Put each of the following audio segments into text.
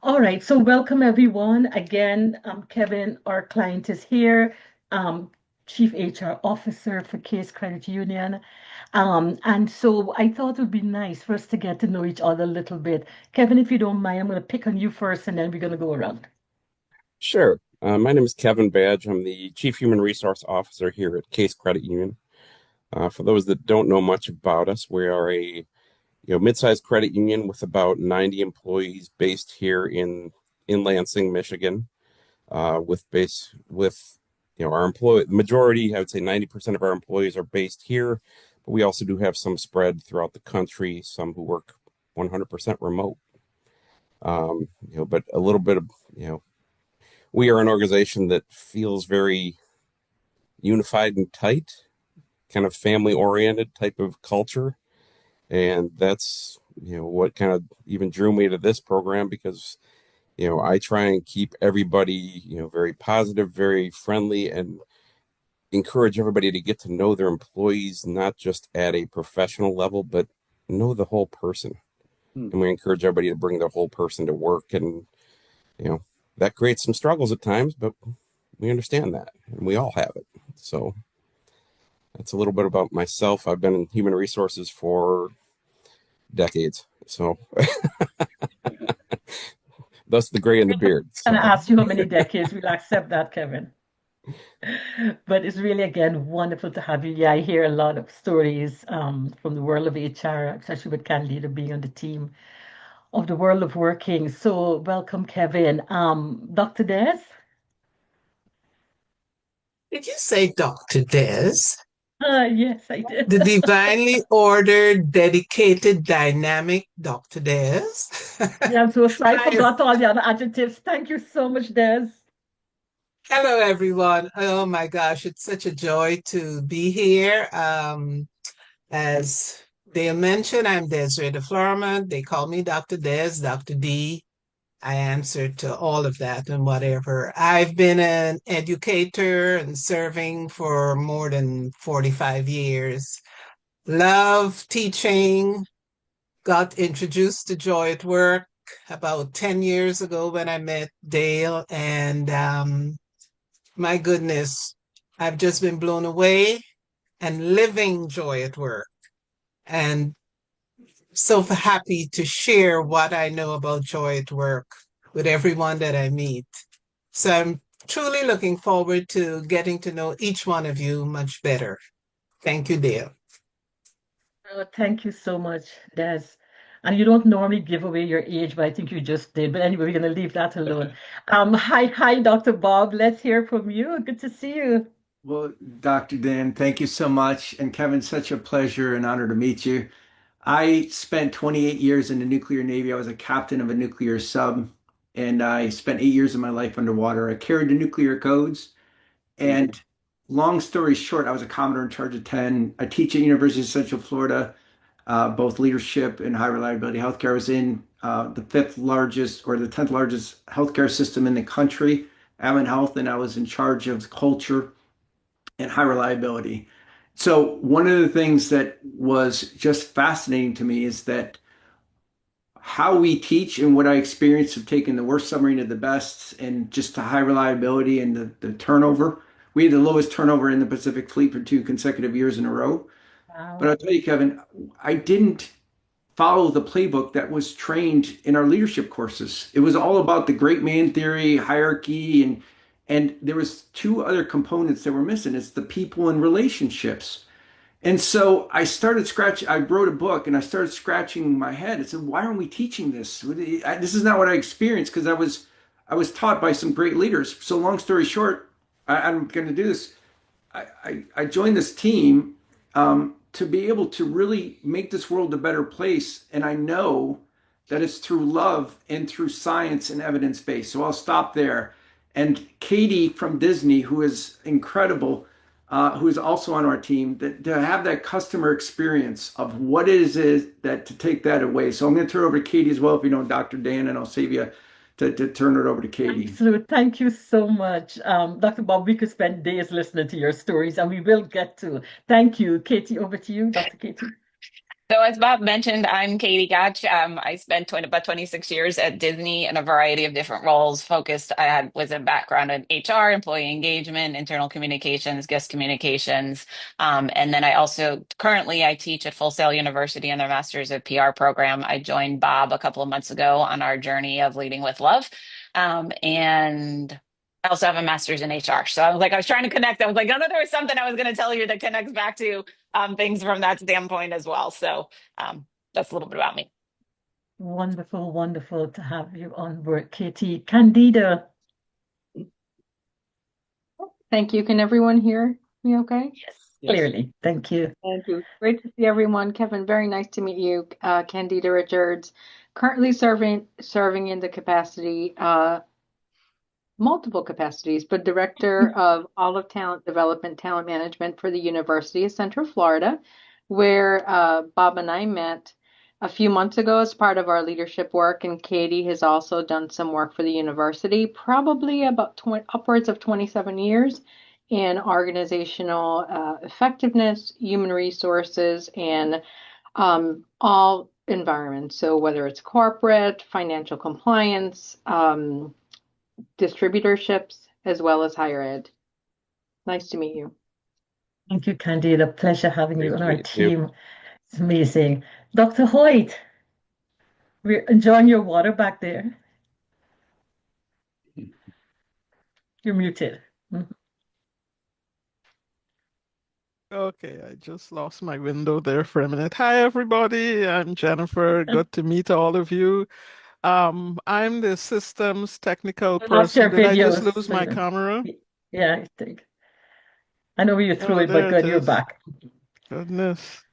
All right, so welcome everyone. Again, Kevin, our client is here, um, Chief HR Officer for Case Credit Union. And so I thought it would be nice for us to get to know each other a little bit. Kevin, if you don't mind, I'm going to pick on you first and then we're going to go around. Sure. My name is Kevin Badge. I'm the Chief Human Resource Officer here at Case Credit Union. For those that don't know much about us, we are a mid-sized credit union with about 90 employees based here in Lansing, Michigan. With our employee majority, I would say 90% of our employees are based here, but we also do have some spread throughout the country, some who work 100% remote. But a little bit of we are an organization that feels very unified and tight, kind of family oriented type of culture. And that's, what kind of even drew me to this program because, I try and keep everybody, very positive, very friendly, and encourage everybody to get to know their employees, not just at a professional level, but know the whole person. Hmm. And we encourage everybody to bring the whole person to work. And, you know, that creates some struggles at times, but we understand that and we all have it. So, that's a little bit about myself. I've been in human resources for decades. So thus the gray and the beard. And I So asked you how many decades. We'll accept that, Kevin. But it's really, again, wonderful to have you. Yeah, I hear a lot of stories from the world of HR, especially with Candida being on the team of the world of working. So welcome, Kevin. Dr. Des? Did you say Dr. Des? Yes, I did. The divinely ordered, dedicated, dynamic Dr. Des? Yeah, I'm so sorry. I Hi. forgot all the other adjectives. Thank you so much, Des. Hello, everyone. Oh my gosh, it's such a joy to be here. As Dale mentioned, I'm Desiree DeFlorma. They call me Dr. Des, Dr. D. I answer to all of that and whatever. I've been an educator and serving for more than 45 years. Love teaching, got introduced to Joy at Work about 10 years ago when I met Dale. And my goodness, I've just been blown away and living Joy at Work. And so happy to share what I know about Joy at Work with everyone that I meet. So I'm truly looking forward to getting to know each one of you much better. Thank you, Dale. Oh, thank you so much, Des. And you don't normally give away your age, but I think you just did. But anyway, we're going to leave that alone. Hi, Dr. Bob. Let's hear from you. Good to see you. Well, Dr. Dan, thank you so much. And Kevin, such a pleasure and honor to meet you. I spent 28 years in the nuclear Navy. I was a captain of a nuclear sub, and I spent 8 years of my life underwater. I carried the nuclear codes. And long story short, I was a commodore in charge of 10. I teach at University of Central Florida, both leadership and high reliability healthcare. I was in the fifth largest or the 10th largest healthcare system in the country, Ammon Health, and I was in charge of culture and high reliability. So one of the things that was just fascinating to me is that how we teach and what I experienced of taking the worst submarine to the best and just the high reliability and the turnover. We had the lowest turnover in the Pacific Fleet for 2 consecutive years in a row. But Wow. I'll tell you, Kevin, I didn't follow the playbook that was trained in our leadership courses. It was all about the great man theory, hierarchy, and there was two other components that were missing. It's the people and relationships. And so I started scratching, I wrote a book and I started scratching my head. I said, why aren't we teaching this? This is not what I experienced because I was taught by some great leaders. So long story short, I'm going to do this. I joined this team to be able to really make this world a better place. And I know that it's through love and through science and evidence based. So I'll stop there. And Katie from Disney, who is incredible, who is also on our team, that to have that customer experience of what it is that to take that away. So I'm going to turn it over to Katie as well, if you know Dr. Dan, and I'll save you to turn it over to Katie. Absolutely. Thank you so much. Dr. Bob, we could spend days listening to your stories and we will get to. Thank you. Katie, over to you, Dr. Katie. So as Bob mentioned, I'm Katie Gotch. I spent about 26 years at Disney in a variety of different roles. Was a background in HR, employee engagement, internal communications, guest communications. And then I also currently I teach at Full Sail University in their Masters of PR program. I joined Bob a couple of months ago on our journey of leading with love. And I also have a master's in HR. So I was trying to connect. I was like, no, no, there was something I was going to tell you that connects back to things from that standpoint as well. So that's a little bit about me. Wonderful, wonderful to have you on board, Katie. Candida. Thank you. Can everyone hear me okay? Yes, Yes. clearly. Thank you. Thank you. Great to see everyone. Kevin, very nice to meet you. Candida Richards, currently serving in the capacity, multiple capacities, but Director of all of Talent Development, Talent Management for the University of Central Florida, where Bob and I met a few months ago as part of our leadership work, and Katie has also done some work for the university, probably about upwards of 27 years in organizational effectiveness, human resources, and all environments. So whether it's corporate, financial compliance, distributorships, as well as higher ed. Nice to meet you. Thank you, Candida. Pleasure having you Great on to our meet you. team. It's amazing. Dr. Hoyt, we're enjoying your water back there. You're muted. Mhm. Okay, I just lost my window there for a minute. Hi, everybody. I'm Jennifer. Good to meet all of you. I'm the systems technical We lost your person. Did I just videos. lose my camera? Yeah, I think. I know you threw Oh, it, but there it good, you're is. back. Goodness.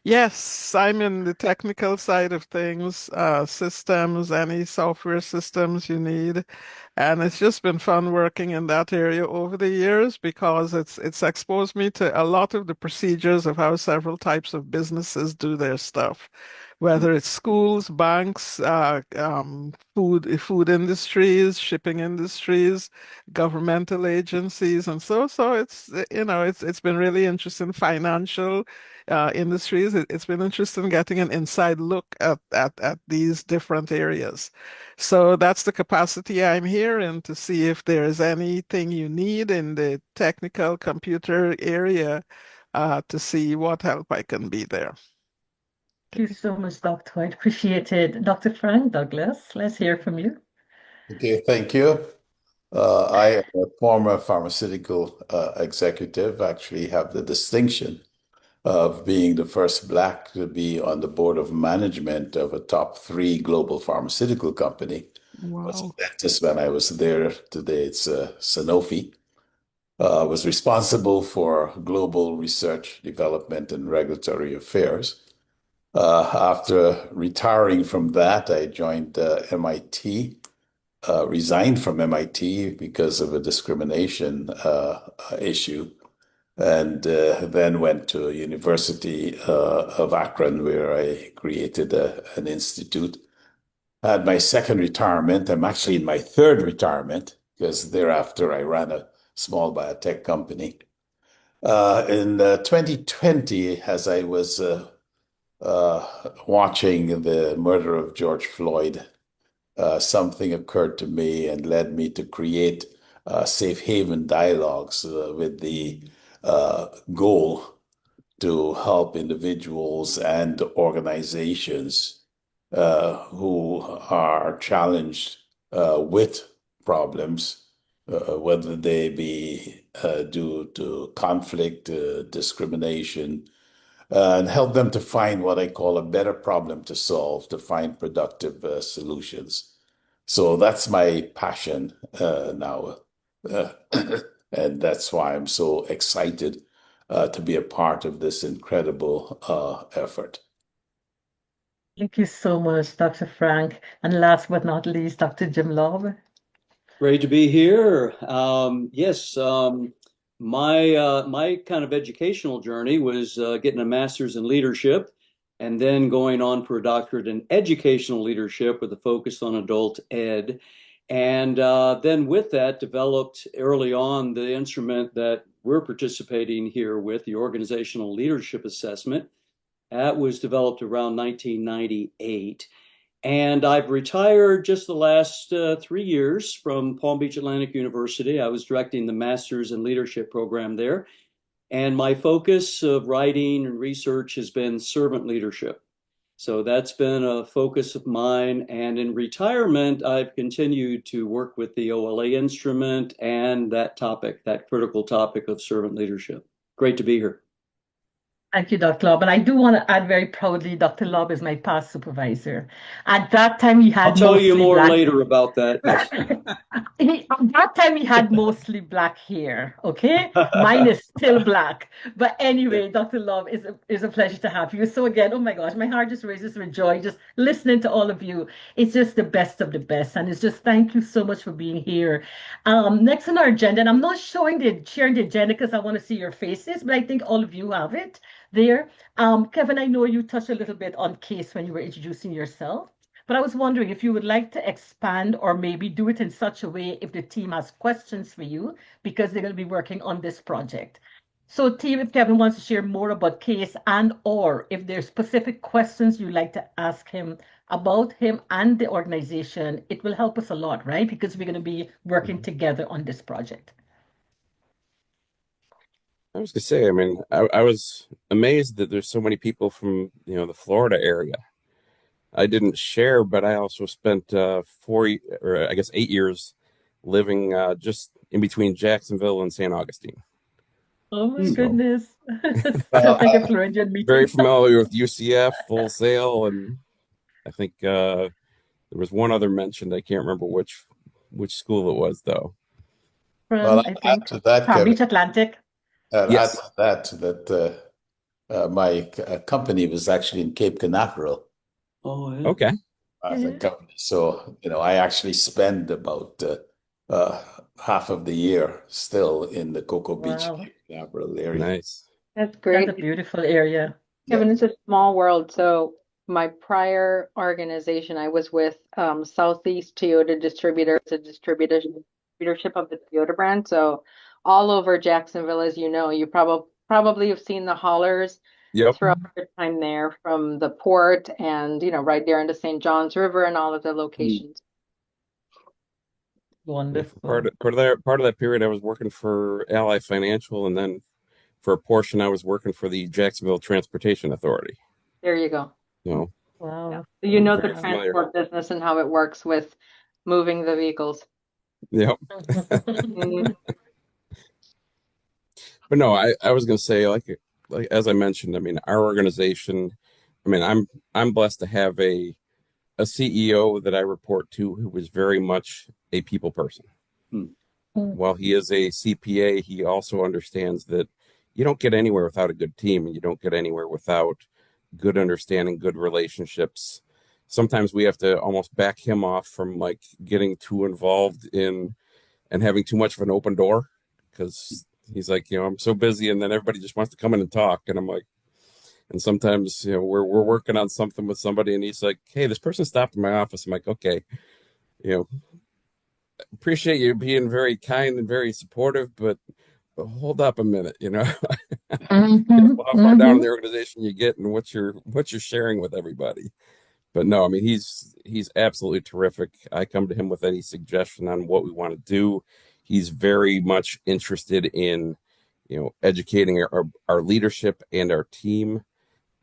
Yes, I'm in the technical side of things, systems, any software systems you need. And it's just been fun working in that area over the years because it's exposed me to a lot of the procedures of how several types of businesses do their stuff, whether it's schools, banks, food industries, shipping industries, governmental agencies, and so it's been really interesting. Financial industries. It's been interesting getting an inside look at these different areas. So that's the capacity I'm here in to see if there's anything you need in the technical computer area to see what help I can be there. Thank you so much, Dr. White. Appreciate it. Dr. Frank Douglas, let's hear from you. Okay, thank you. I am a former pharmaceutical executive, actually have the distinction of being the first Black to be on the board of management of a top three global pharmaceutical company. I was a Wow. dentist when I was there. Today it's Sanofi. Was responsible for global research, development, and regulatory affairs. After retiring from that, I joined MIT, resigned from MIT because of a discrimination issue, and then went to University of Akron, where I created an institute. I had my second retirement. I'm actually in my third retirement because thereafter I ran a small biotech company. In 2020, as I was watching the murder of George Floyd, something occurred to me and led me to create Safe Haven Dialogues with the goal to help individuals and organizations who are challenged with problems, whether they be due to conflict, discrimination, and help them to find what I call a better problem to solve, to find productive solutions. So that's my passion now. Uh, and that's why I'm so excited to be a part of this incredible effort. Thank you so much, Dr. Frank. And last but not least, Dr. Jim Love. Great to be here. Yes, my kind of educational journey was getting a master's in leadership and then going on for a doctorate in educational leadership with a focus on adult ed. And then with that, developed early on the instrument that we're participating here with, the Organizational Leadership Assessment. That was developed around 1998. And I've retired just the last 3 years from Palm Beach Atlantic University. I was directing the Master's in Leadership program there. And my focus of writing and research has been servant leadership. So that's been a focus of mine. And in retirement, I've continued to work with the OLA instrument and that topic, that critical topic of servant leadership. Great to be here. Thank you, Dr. Lobb. And I do want to add very proudly, Dr. Lobb is my past supervisor. At that time, he I'll had tell you mostly more black. later about that. Yes. At that time, he had mostly black hair. Okay, mine is still black. But anyway, Dr. Love, is a pleasure to have you. So again, oh my gosh, my heart just raises with joy just listening to all of you. It's just the best of the best, and it's just thank you so much for being here. Next on our agenda, and I'm not sharing the agenda because I want to see your faces, but I think all of you have it there. Kevin, I know you touched a little bit on case when you were introducing yourself. But I was wondering if you would like to expand or maybe do it in such a way if the team has questions for you, because they're going to be working on this project. So team, if Kevin wants to share more about case and or if there's specific questions you'd like to ask him about him and the organization, it will help us a lot, right? Because we're going to be working together on this project. I was gonna say, I mean, I was amazed that there's so many people from, the Florida area. I didn't share, but I also spent 8 years living just in between Jacksonville and St. Augustine. Oh my So goodness. Well, Sounds like a Floridian very meeting. familiar with UCF, Full Sail, and I think there was one other mentioned. I can't remember which school it was though. well, From, I I'll add think, to that, Palm Kevin. Beach Atlantic. I'll add Yes. to that my company was actually in Cape Canaveral Oh, yeah. Okay. as a Yeah. company. So, I actually spend about half of the year still in the Cocoa Beach, Wow. Cape Canaveral area. Nice. That's That's a great. beautiful area. Yeah. Kevin, it's a small world. So my prior organization, I was with Southeast Toyota Distributors, a distributorship of the Toyota brand. So all over Jacksonville, as you know, you probably have seen the haulers Yep. throughout your time there, from the port and right there into St. John's River and all of the locations. Yeah, for part Wonderful. of part of that period, I was working for Ally Financial, and then for a portion, I was working for the Jacksonville Transportation Authority. There you go. So Wow. Yeah. So I'm the very familiar. transport business and how it works with moving the vehicles. Yep. Mhm. But no, I was gonna say, like as I mentioned, I mean, our organization, I mean, I'm blessed to have a CEO that I report to who is very much a people person. Hmm. While he is a CPA, he also understands that you don't get anywhere without a good team, and you don't get anywhere without good understanding, good relationships. Sometimes we have to almost back him off from like getting too involved in and having too much of an open door, because he's like, I'm so busy, and then everybody just wants to come in and talk, and I'm like, and sometimes we're working on something with somebody, and he's like, hey, this person stopped in my office. I'm like, okay, you know, appreciate you being very kind and very supportive, but hold up a minute, careful how far down in the organization you get and what you're sharing with everybody. But no, I mean, he's absolutely terrific. I come to him with any suggestion on what we want to do. He's very much interested in, educating our leadership and our team.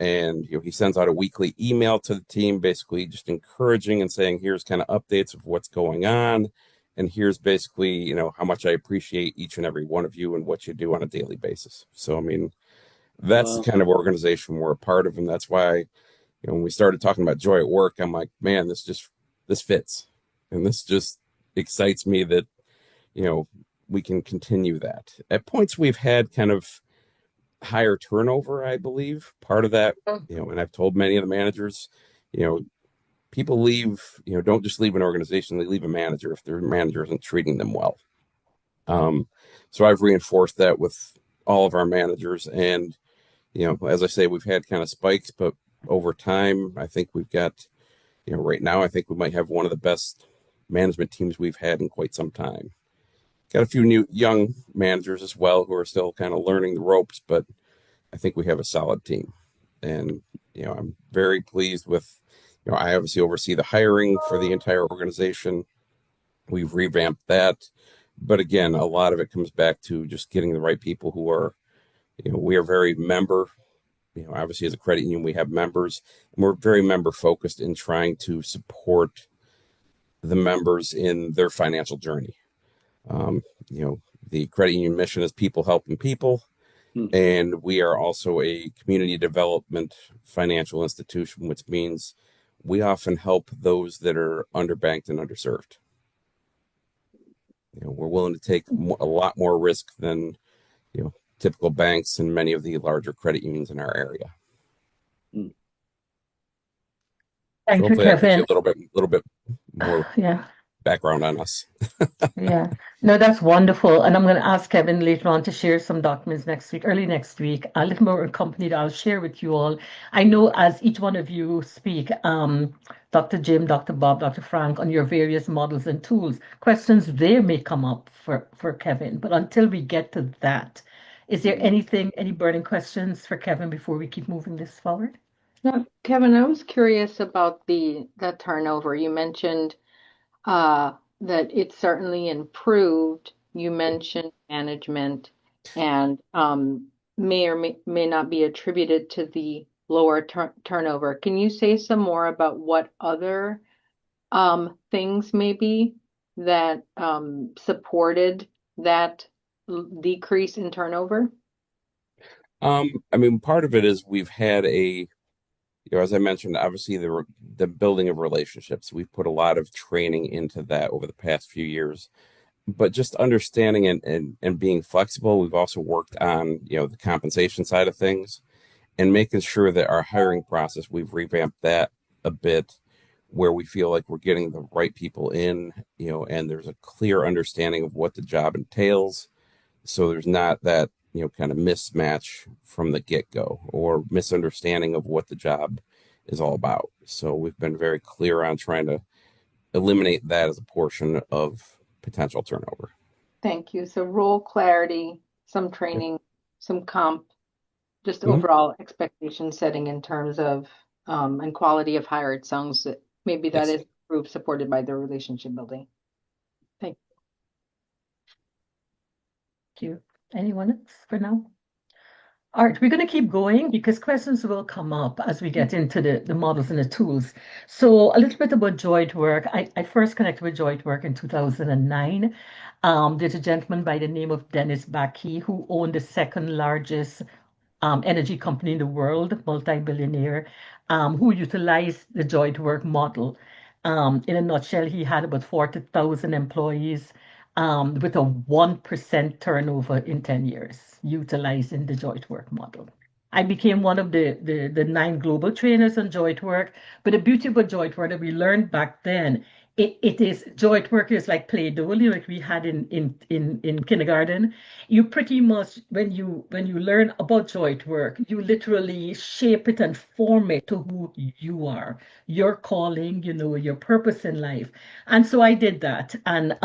And he sends out a weekly email to the team, basically just encouraging and saying, here's kind of updates of what's going on. And here's basically, how much I appreciate each and every one of you and what you do on a daily basis. So, I mean, that's the kind of organization we're a part of. And that's why, when we started talking about joy at work, I'm like, man, this fits. And this just excites me that, we can continue that. At points we've had kind of higher turnover, I believe. Part of that, and I've told many of the managers, you know, people leave, don't just leave an organization, they leave a manager if their manager isn't treating them well. So I've reinforced that with all of our managers. And, as I say, we've had kind of spikes, but over time, I think we've got, right now, I think we might have one of the best management teams we've had in quite some time. Got a few new young managers as well who are still kind of learning the ropes, but I think we have a solid team. And, I'm very pleased with, I obviously oversee the hiring for the entire organization. We've revamped that. But again, a lot of it comes back to just getting the right people who are, we are very member, obviously as a credit union, we have members, and we're very member focused in trying to support the members in their financial journey. Um, you know, the credit union mission is people helping people, Hmm. and we are also a community development financial institution, which means we often help those that are underbanked and underserved. We're willing to take a lot more risk than typical banks and many of the larger credit unions in our area. Hmm. So Thank you, hopefully that gives you Kevin. a little bit more Yeah. background on us. Yeah, no, that's wonderful. And I'm going to ask Kevin later on to share some documents next week, early next week, a little more accompanied. I'll share with you all. I know as each one of you speak, Dr. Jim, Dr. Bob, Dr. Frank, on your various models and tools, questions there may come up for Kevin. But until we get to that, is there anything, any burning questions for Kevin before we keep moving this forward? Now, Kevin, I was curious about the turnover. You mentioned that it certainly improved. You mentioned management and may or may not be attributed to the lower turnover. Can you say some more about what other things maybe that supported that decrease in turnover? I mean, part of it is we've had as I mentioned, obviously the building of relationships. We've put a lot of training into that over the past few years, but just understanding and being flexible. We've also worked on, the compensation side of things and making sure that our hiring process, we've revamped that a bit where we feel like we're getting the right people in, and there's a clear understanding of what the job entails. So there's not that, kind of mismatch from the get-go or misunderstanding of what the job is all about. So we've been very clear on trying to eliminate that as a portion of potential turnover. Thank you. So role clarity, some Yep. training, some comp, just Mhm. overall expectation setting in terms of and quality of hire. It sounds that maybe that Yes. is improved, supported by the relationship building. Thank Thank you. Anyone else for now? All right, we're going to keep going because questions will come up as we get into the models and the tools. So, a little bit about Joy Work. I first connected with Joy Work in 2009. There's a gentleman by the name of Dennis Backey who owned the second largest energy company in the world, multi-billionaire, who utilized the Joy to Work model. In a nutshell, he had about 40,000 employees with a 1% turnover in 10 years, utilizing the Joy to Work model. I became one of the 9 global trainers on Joy to Work. But the beauty about Joy to Work that we learned back then, it is Joy to Work is like Play-Doh, like we had in kindergarten. You pretty much when you learn about joy at work, you literally shape it and form it to who you are, your calling, your purpose in life. And so I did that, and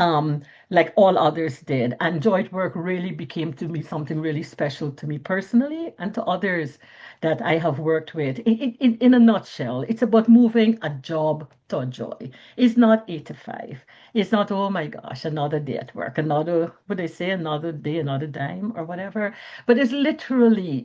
like all others did. And joy at work really became to me something really special to me personally and to others that I have worked with. In a nutshell, it's about moving a job to a joy. It's not 8 to 5. It's not, oh my gosh, another day at work, another, what they say, another day, another dime or whatever. But it's literally,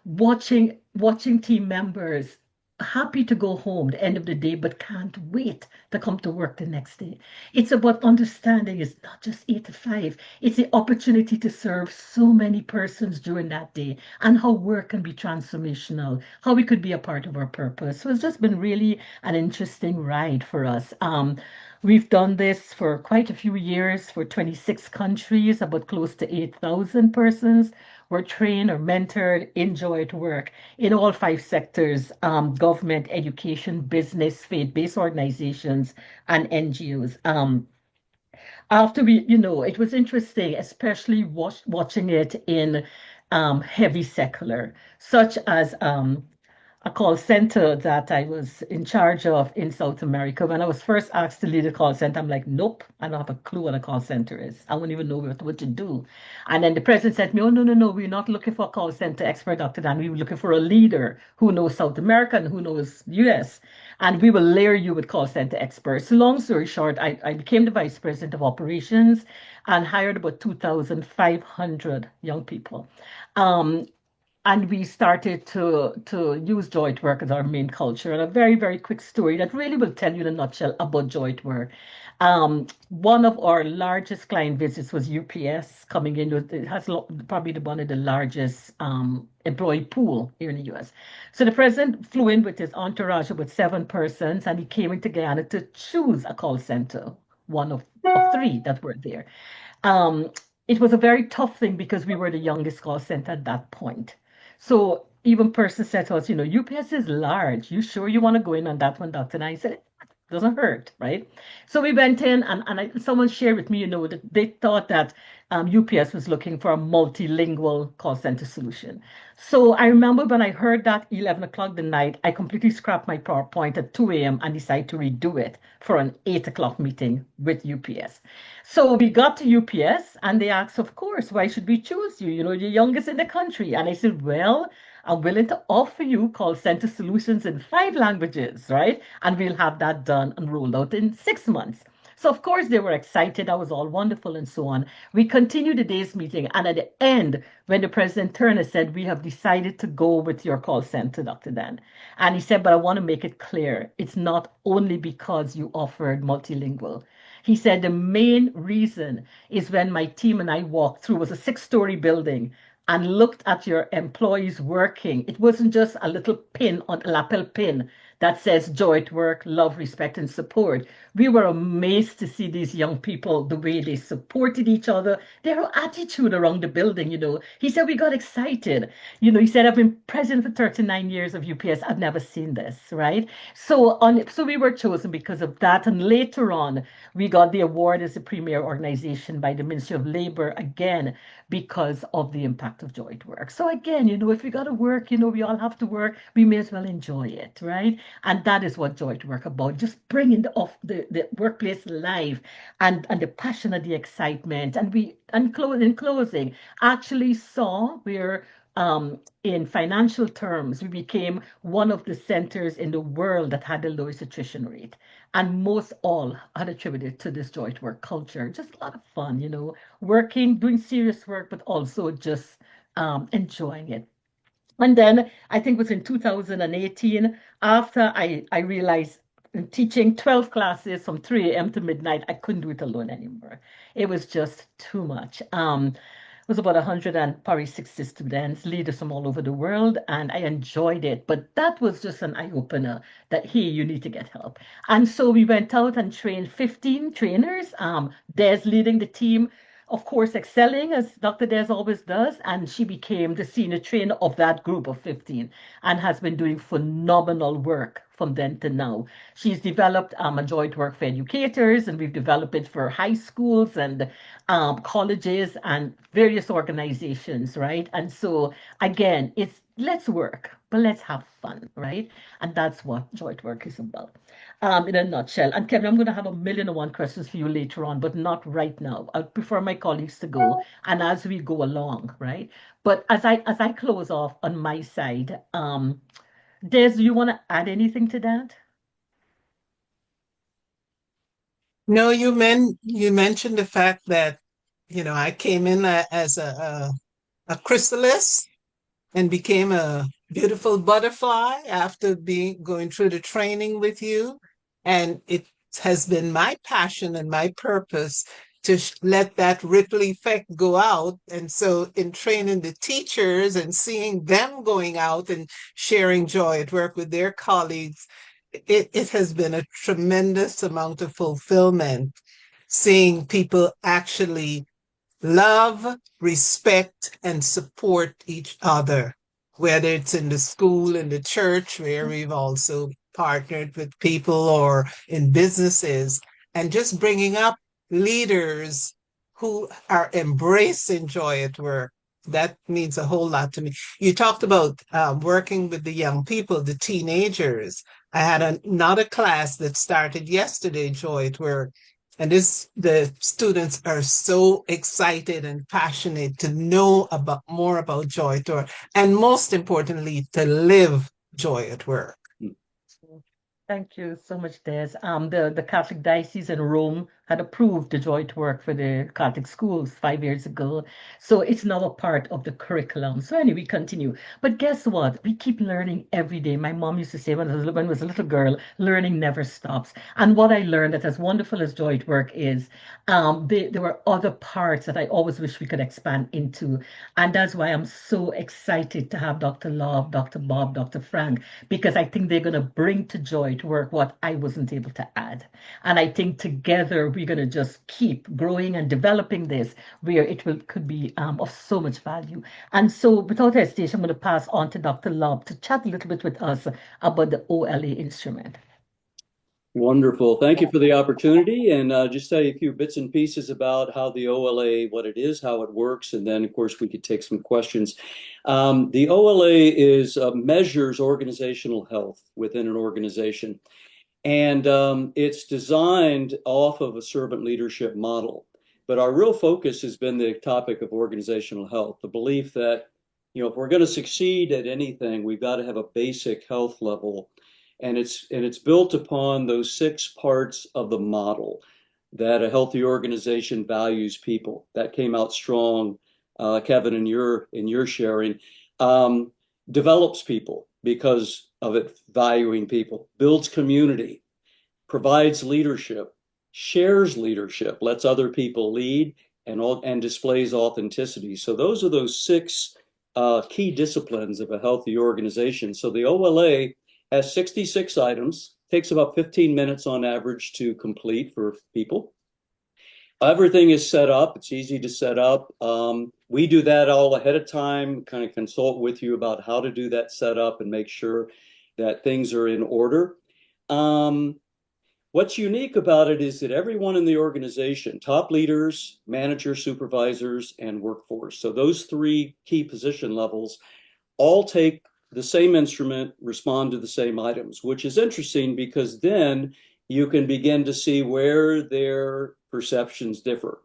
watching team members happy to go home the end of the day, but can't wait to come to work the next day. It's about understanding it's not just 8 to 5. It's the opportunity to serve so many persons during that day and how work can be transformational, how we could be a part of our purpose. So it's just been really an interesting ride for us. We've done this for quite a few years for 26 countries, about close to 8,000 persons were trained or mentored, enjoyed work in all 5 sectors, government, education, business, faith-based organizations, and NGOs. After it was interesting, especially watching it in heavy secular, such as a call center that I was in charge of in South America. When I was first asked to lead a call center, I'm like, nope, I don't have a clue what a call center is. I wouldn't even know what to do. And then the president said to me, oh, no, no, no, we're not looking for a call center expert, Dr. Dan. We were looking for a leader who knows South America and who knows US. And we will layer you with call center experts. Long story short, I became the vice president of operations and hired about 2,500 young people. Um, and we started to use joy at work as our main culture. And a very, very quick story that really will tell you in a nutshell about joy at work. One of our largest client visits was UPS coming in. It has probably one of the largest employee pool here in the US. So the president flew in with his entourage with 7 persons, and he came into Guyana to choose a call center, one of three that were there. Um, it was a very tough thing because we were the youngest call center at that point. So even person said to us, UPS is large. You sure you want to go in on that one, Doctor? And I said, it doesn't hurt, right? So we went in, and someone shared with me, that they thought that UPS was looking for a multilingual call center solution. So I remember when I heard that 11 o'clock the night, I completely scrapped my PowerPoint at 2 a.m. and decided to redo it for an 8 o'clock meeting with UPS. So we got to UPS and they asked, of course, why should we choose you? You're youngest in the country. And I said, well, I'm willing to offer you call center solutions in 5 languages, right? And we'll have that done and rolled out in 6 months. So of course they were excited. That was all wonderful and so on. We continued the day's meeting. And at the end, when the president turned and said, we have decided to go with your call center, Dr. Dan. And he said, but I want to make it clear. It's not only because you offered multilingual. He said the main reason is when my team and I walked through, it was a 6-story building, and looked at your employees working. It wasn't just a little pin on a lapel pin that says joy at work, love, respect, and support. We were amazed to see these young people, the way they supported each other, their attitude around the building. He said we got excited. He said, I've been president for 39 years of UPS. I've never seen this, right? So we were chosen because of that. And later on, we got the award as the premier organization by the Ministry of Labor, again, because of the impact of joy at work. So again, if we got to work, we all have to work, we may as well enjoy it, right? And that is what joy at work about, just bringing the workplace alive, and the passion and the excitement. And in closing, actually saw where in financial terms, we became one of the centers in the world that had the lowest attrition rate. And most all had attributed to this joy at work culture. Just a lot of fun, working, doing serious work, but also just enjoying it. And then I think it was in 2018, after I realized teaching 12 classes from 3 a.m. to midnight, I couldn't do it alone anymore. It was just too much. It was about 160 students, leaders from all over the world, and I enjoyed it. But that was just an eye opener that, hey, you need to get help. And so we went out and trained 15 trainers. Des leading the team, of course, excelling as Dr. Des always does, and she became the senior trainer of that group of 15 and has been doing phenomenal work from then to now. She's developed a joint work for educators, and we've developed it for high schools and colleges and various organizations, right? And so, again, it's let's work, but let's have fun, right? And that's what joint work is about in a nutshell. And Kevin, I'm going to have 1,000,001 questions for you later on, but not right now. I prefer my colleagues to go, and as we go along, right? But as I close off on my side, Des, do you want to add anything to that? No, you mentioned the fact that, I came in as a chrysalis and became a beautiful butterfly after being going through the training with you. And it has been my passion and my purpose to let that ripple effect go out. And so in training the teachers and seeing them going out and sharing joy at work with their colleagues, it has been a tremendous amount of fulfillment seeing people actually love, respect, and support each other, whether it's in the school, in the church, where we've also partnered with people, or in businesses, and just bringing up leaders who are embracing joy at work. that means a whole lot to me. You talked about working with the young people, the teenagers. I had another class that started yesterday, Joy, at work. And the students are so excited and passionate to know about more about Joy at Work, and most importantly, to live Joy at Work. Thank you so much, Des. The Catholic Diocese in Rome had approved the Joy to Work for the Catholic schools 5 years ago. So it's now a part of the curriculum. So anyway, we continue. But guess what? We keep learning every day. My mom used to say when I was a little girl, learning never stops. And what I learned that as wonderful as Joy at Work is, there were other parts that I always wish we could expand into. And that's why I'm so excited to have Dr. Love, Dr. Bob, Dr. Frank, because I think they're going to bring to Joy to Work what I wasn't able to add. And I think together we're going to just keep growing and developing this where could be of so much value. And so without hesitation, I'm going to pass on to Dr. Love to chat a little bit with us about the OLA instrument. Wonderful. Thank you for the opportunity. And just tell you a few bits and pieces about how the OLA, what it is, how it works, and then, of course, we could take some questions. The OLA measures organizational health within an organization. And it's designed off of a servant leadership model. But our real focus has been the topic of organizational health, the belief that, if we're going to succeed at anything, we've got to have a basic health level. And it's built upon those 6 parts of the model that a healthy organization values people. That came out strong, Kevin, in your sharing. Develops people because of it valuing people, builds community, provides leadership, shares leadership, lets other people lead, and displays authenticity. So those 6 key disciplines of a healthy organization. So the OLA has 66 items, takes about 15 minutes on average to complete for people. Everything is set up. It's easy to set up. We do that all ahead of time, kind of consult with you about how to do that setup and make sure that things are in order. What's unique about it is that everyone in the organization, top leaders, managers, supervisors, and workforce, so those 3 key position levels, all take the same instrument, respond to the same items, which is interesting because then you can begin to see where their perceptions differ.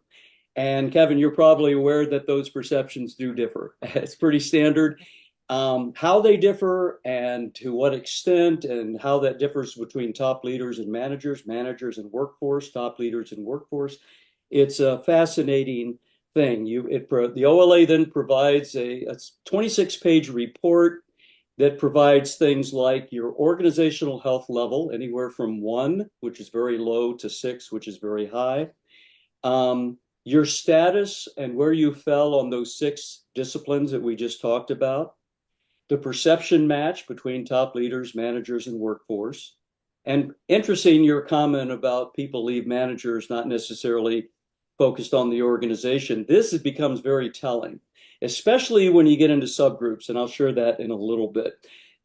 And Kevin, you're probably aware that those perceptions do differ. It's pretty standard. How they differ and to what extent and how that differs between top leaders and managers, managers and workforce, top leaders and workforce. It's a fascinating thing. The OLA then provides a 26-page report that provides things like your organizational health level, anywhere from 1, which is very low, to 6, which is very high. Your status and where you fell on those 6 disciplines that we just talked about. The perception match between top leaders, managers, and workforce. And interesting, your comment about people leave managers not necessarily focused on the organization. This becomes very telling, especially when you get into subgroups, and I'll share that in a little bit.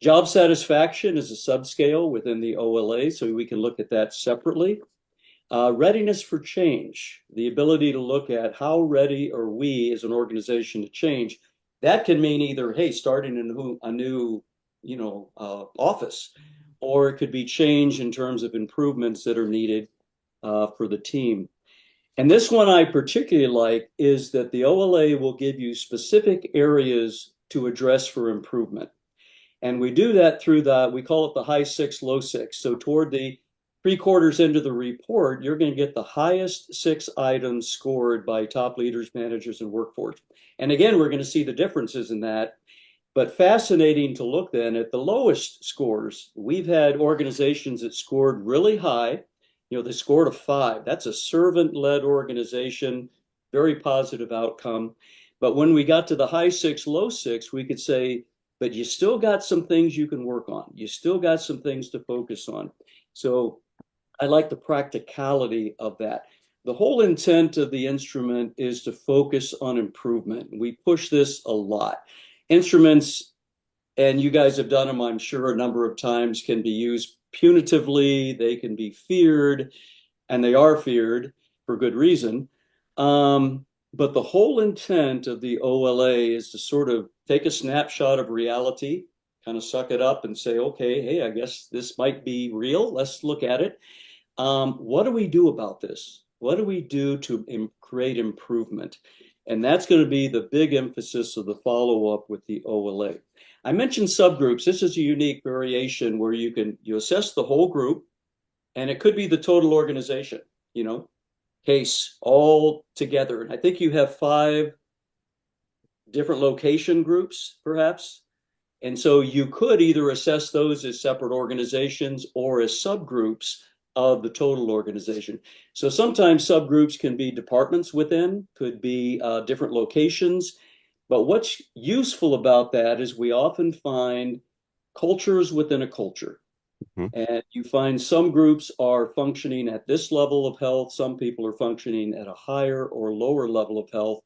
Job satisfaction is a subscale within the OLA, so we can look at that separately. Readiness for change, the ability to look at how ready are we as an organization to change. That can mean either, hey, starting a new office, or it could be change in terms of improvements that are needed for the team. And this one I particularly like is that the OLA will give you specific areas to address for improvement. And we do that through we call it the high 6, low 6. So toward the 3/4 into the report, you're going to get the highest 6 items scored by top leaders, managers, and workforce. And again, we're going to see the differences in that. But fascinating to look then at the lowest scores. We've had organizations that scored really high. They scored a 5. That's a servant-led organization, very positive outcome. But when we got to the high 6, low 6, we could say, but you still got some things you can work on. You still got some things to focus on. So I like the practicality of that. The whole intent of the instrument is to focus on improvement. We push this a lot. Instruments, and you guys have done them, I'm sure, a number of times, can be used punitively. They can be feared, and they are feared for good reason. But the whole intent of the OLA is to sort of take a snapshot of reality, kind of suck it up and say, okay, hey, I guess this might be real. Let's look at it. What do we do about this? What do we do to create improvement? And that's going to be the big emphasis of the follow-up with the OLA. I mentioned subgroups. This is a unique variation where you assess the whole group, and it could be the total organization, case all together. And I think you have 5 different location groups, perhaps. And so you could either assess those as separate organizations or as subgroups of the total organization. So sometimes subgroups can be departments within, could be different locations. But what's useful about that is we often find cultures within a culture. Mhm. And you find some groups are functioning at this level of health, some people are functioning at a higher or lower level of health.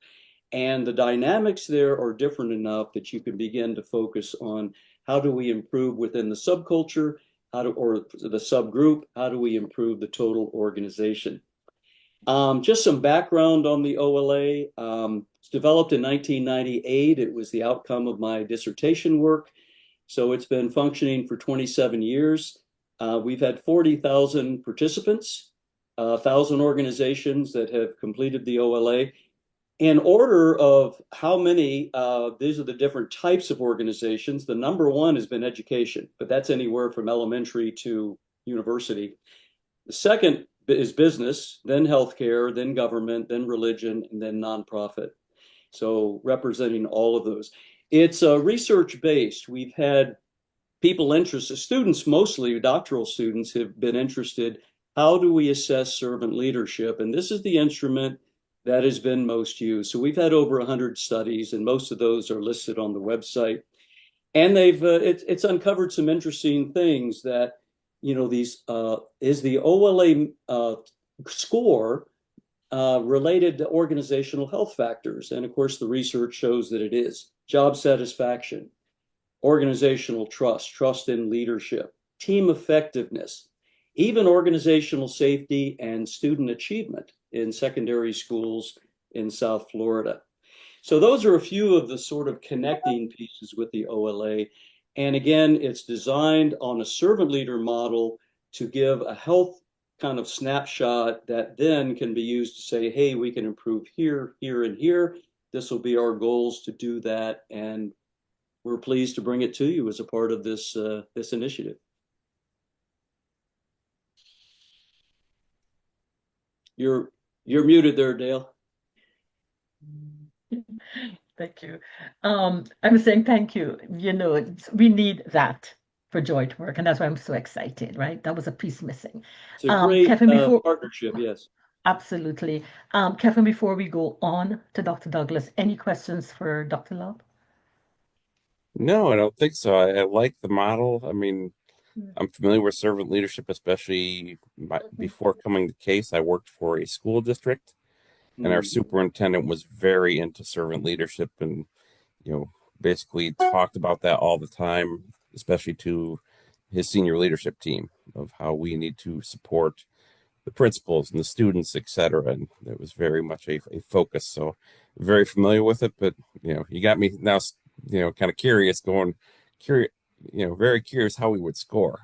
And the dynamics there are different enough that you can begin to focus on how do we improve within the subculture, or the subgroup, how do we improve the total organization. Just some background on the OLA. It's developed in 1998. It was the outcome of my dissertation work. So it's been functioning for 27 years. We've had 40,000 participants, 1,000 organizations that have completed the OLA. In order of how many, these are the different types of organizations. The number one has been education, but that's anywhere from elementary to university. The second is business, then healthcare, then government, then religion, and then nonprofit. So representing all of those. It's research based. We've had people interested, students mostly, doctoral students have been interested. How do we assess servant leadership? And this is the instrument that has been most used. So we've had over 100 studies, and most of those are listed on the website. And it's uncovered some interesting things that, these is the OLA score related to organizational health factors. And of course, the research shows that it is. Job satisfaction, organizational trust, trust in leadership, team effectiveness, even organizational safety and student achievement in secondary schools in South Florida. So those are a few of the sort of connecting pieces with the OLA. And again, it's designed on a servant leader model to give a health kind of snapshot that then can be used to say, hey, we can improve here, here, and here. This will be our goals to do that. And we're pleased to bring it to you as a part of this initiative. You're muted there, Dale. Thank you. I'm saying thank you. We need that for Joy to work, and that's why I'm so excited, right? That was a piece missing. It's a great Kevin, before partnership, yes. absolutely. Kevin, before we go on to Dr. Douglas, any questions for Dr. Love? No, I don't think so. I like the model. I mean, I'm familiar with servant leadership, especially before coming to Case. I worked for a school district, and our superintendent was very into servant leadership, and you know, basically talked about that all the time, especially to his senior leadership team of how we need to support the principals and the students, etc. And it was very much a focus. So very familiar with it, but you got me now, kind of curious, very curious how we would score.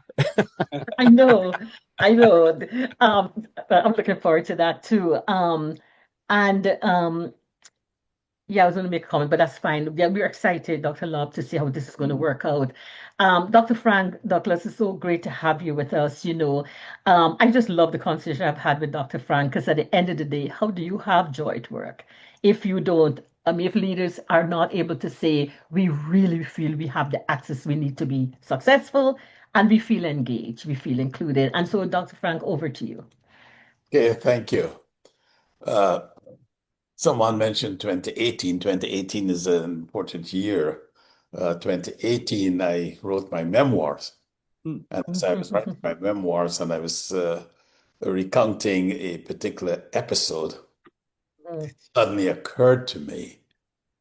I know, I know. I'm looking forward to that too. And Yeah, I was going to make a comment, but that's fine. Yeah, we're excited, Dr. Love, to see how this is going to work out. Dr. Frank Douglas, it's so great to have you with us. I just love the conversation I've had with Dr. Frank because at the end of the day, how do you have joy at work if you don't? I mean, if leaders are not able to say, we really feel we have the access we need to be successful, and we feel engaged, we feel included. And so, Dr. Frank, over to you. Okay, thank you. Someone mentioned 2018. 2018 is an important year. 2018, I wrote my memoirs. And as I was writing my memoirs and I was recounting a particular episode, it suddenly occurred to me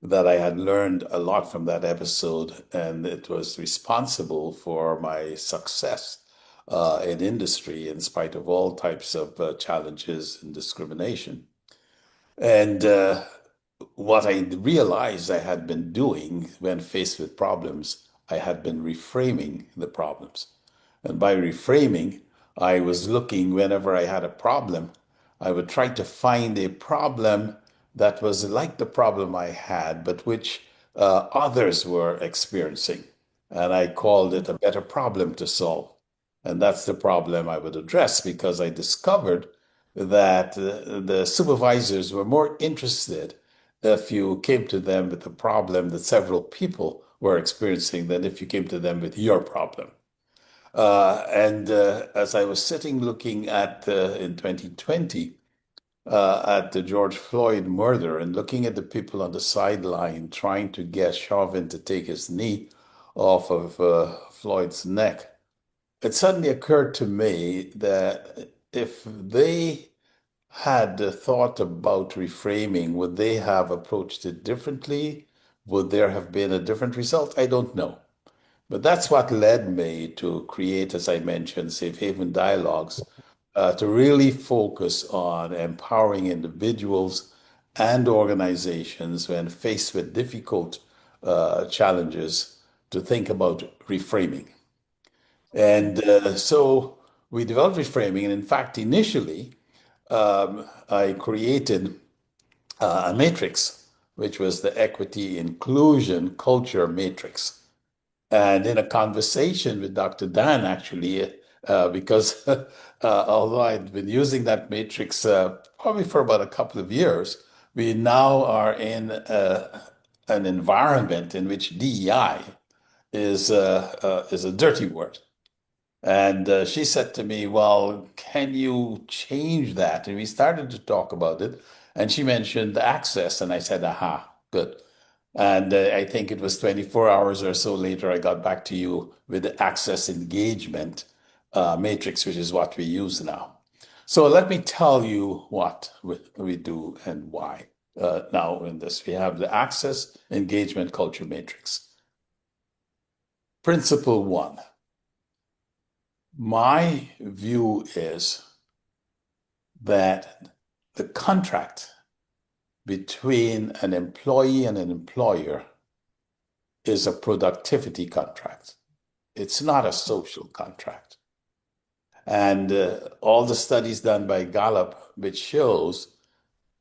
that I had learned a lot from that episode, and it was responsible for my success in industry in spite of all types of challenges and discrimination. And what I realized I had been doing when faced with problems, I had been reframing the problems. And by reframing, I was looking whenever I had a problem, I would try to find a problem that was like the problem I had, but which others were experiencing. And I called it a better problem to solve. And that's the problem I would address because I discovered that the supervisors were more interested if you came to them with a problem that several people were experiencing than if you came to them with your problem. And as I was sitting looking at in 2020 at the George Floyd murder and looking at the people on the sideline trying to get Chauvin to take his knee off of Floyd's neck, it suddenly occurred to me that if they had thought about reframing, would they have approached it differently? Would there have been a different result? I don't know. But that's what led me to create, as I mentioned, Safe Haven Dialogues, to really focus on empowering individuals and organizations when faced with difficult challenges to think about reframing. And so we developed reframing. And in fact, initially, I created a matrix, which was the Equity Inclusion Culture Matrix. And in a conversation with Dr. Dan, actually, because although I'd been using that matrix probably for about a couple of years, we now are in an environment in which DEI is a dirty word. And she said to me, well, can you change that? And we started to talk about it. And she mentioned access. And I said, aha, good. And I think it was 24 hours or so later, I got back to you with the access engagement matrix, which is what we use now. So let me tell you what we do and why. Now in this, we have the access engagement culture matrix. Principle one. My view is that the contract between an employee and an employer is a productivity contract. It's not a social contract. And all the studies done by Gallup, which shows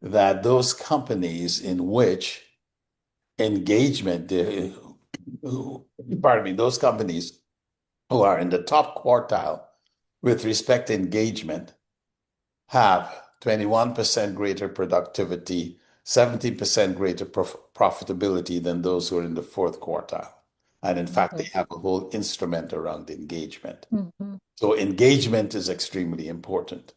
that those companies in which engagement, those companies who are in the top quartile with respect to engagement have 21% greater productivity, 17% greater profitability than those who are in the fourth quartile. And in fact, they have a whole instrument around engagement. Mhm. So engagement is extremely important.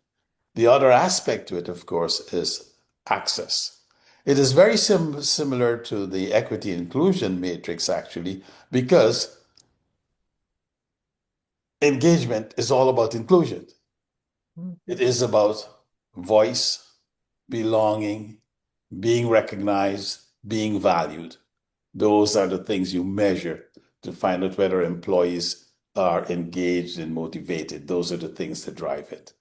The other aspect to it, of course, is access. It is very similar to the equity inclusion matrix, actually, because engagement is all about inclusion. It is about voice, belonging, being recognized, being valued. Those are the things you measure to find out whether employees are engaged and motivated. Those are the things that drive it.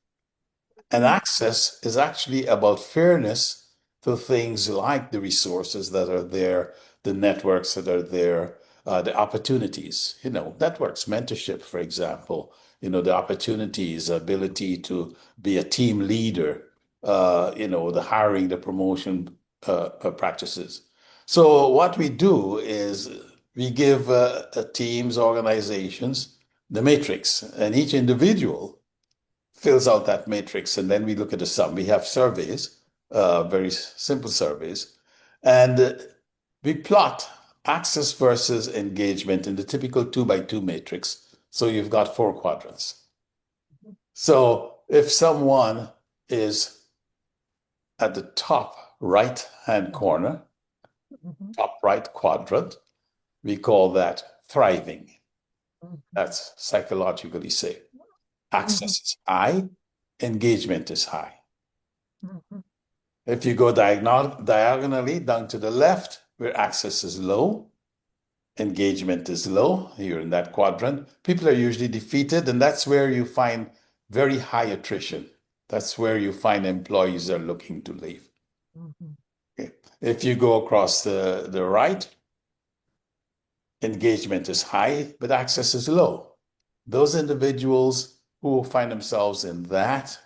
And access is actually about fairness to things like the resources that are there, the networks that are there, the opportunities, networks, mentorship, for example, the opportunities, ability to be a team leader, the hiring, the promotion practices. So what we do is we give teams, organizations, the matrix, and each individual fills out that matrix, and then we look at the sum. We have surveys, very simple surveys, and we plot access versus engagement in the typical 2x2 matrix. So you've got 4 quadrants. So if someone is at the top right-hand corner, top right quadrant, we call that thriving. That's psychologically safe. Access is high, engagement is high. If you go diagonally down to the left, where access is low, engagement is low, you're in that quadrant, people are usually defeated, and that's where you find very high attrition. That's where you find employees are looking to leave. Okay. If you go across the right, engagement is high, but access is low. Those individuals who find themselves in that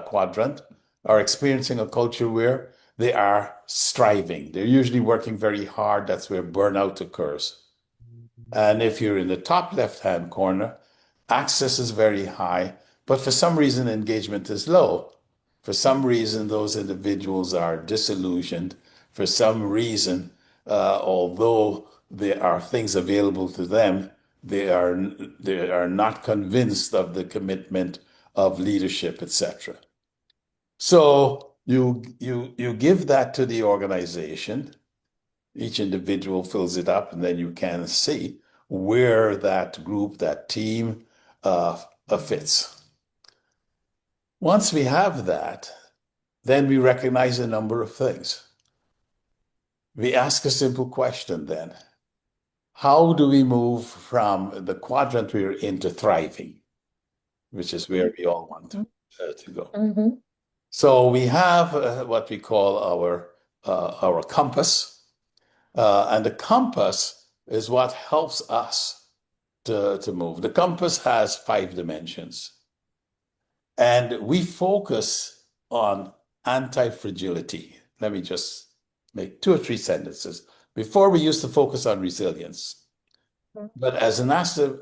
quadrant are experiencing a culture where they are striving. They're usually working very hard. That's where burnout occurs. And if you're in the top left-hand corner, access is very high, but for some reason, engagement is low. For some reason, those individuals are disillusioned. For some reason, although there are things available to them, they are not convinced of the commitment of leadership, etc. So you give that to the organization. Each individual fills it up, and then you can see where that group, that team, fits. Once we have that, then we recognize a number of things. We ask a simple question then. How do we move from the quadrant we're in to thriving, which is where we all want to go? Mm-hmm. So we have what we call our compass, and the compass is what helps us to move. The compass has 5 dimensions, and we focus on anti-fragility. Let me just make 2 or 3 sentences. Before, we used to focus on resilience. But as Nassim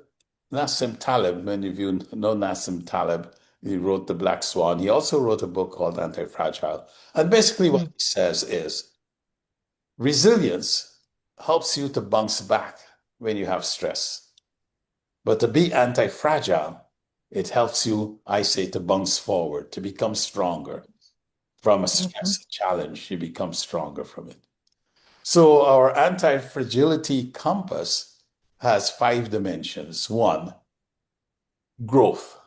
Taleb, many of you know Nassim Taleb, he wrote The Black Swan. He also wrote a book called Anti-Fragile. And basically what he says is resilience helps you to bounce back when you have stress. But to be anti-fragile, it helps you, I say, to bounce forward, to become stronger. From a stress challenge, you become stronger from it. So our anti-fragility compass has 5 dimensions. 1, growth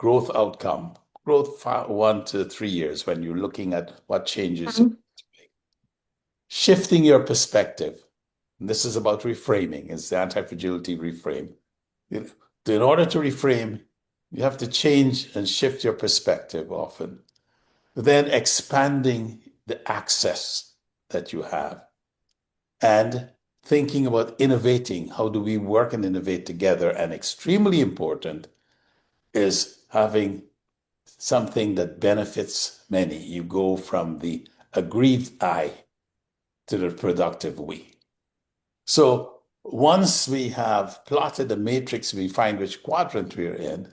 outcome, growth 1 to 3 years when you're looking at what changes you need to make. Shifting your perspective. And this is about reframing. It's the anti-fragility reframe. In order to reframe, you have to change and shift your perspective often. Then expanding the access that you have and thinking about innovating. How do we work and innovate together? And extremely important is having something that benefits many. You go from the aggrieved I to the productive we. So once we have plotted the matrix, we find which quadrant we're in,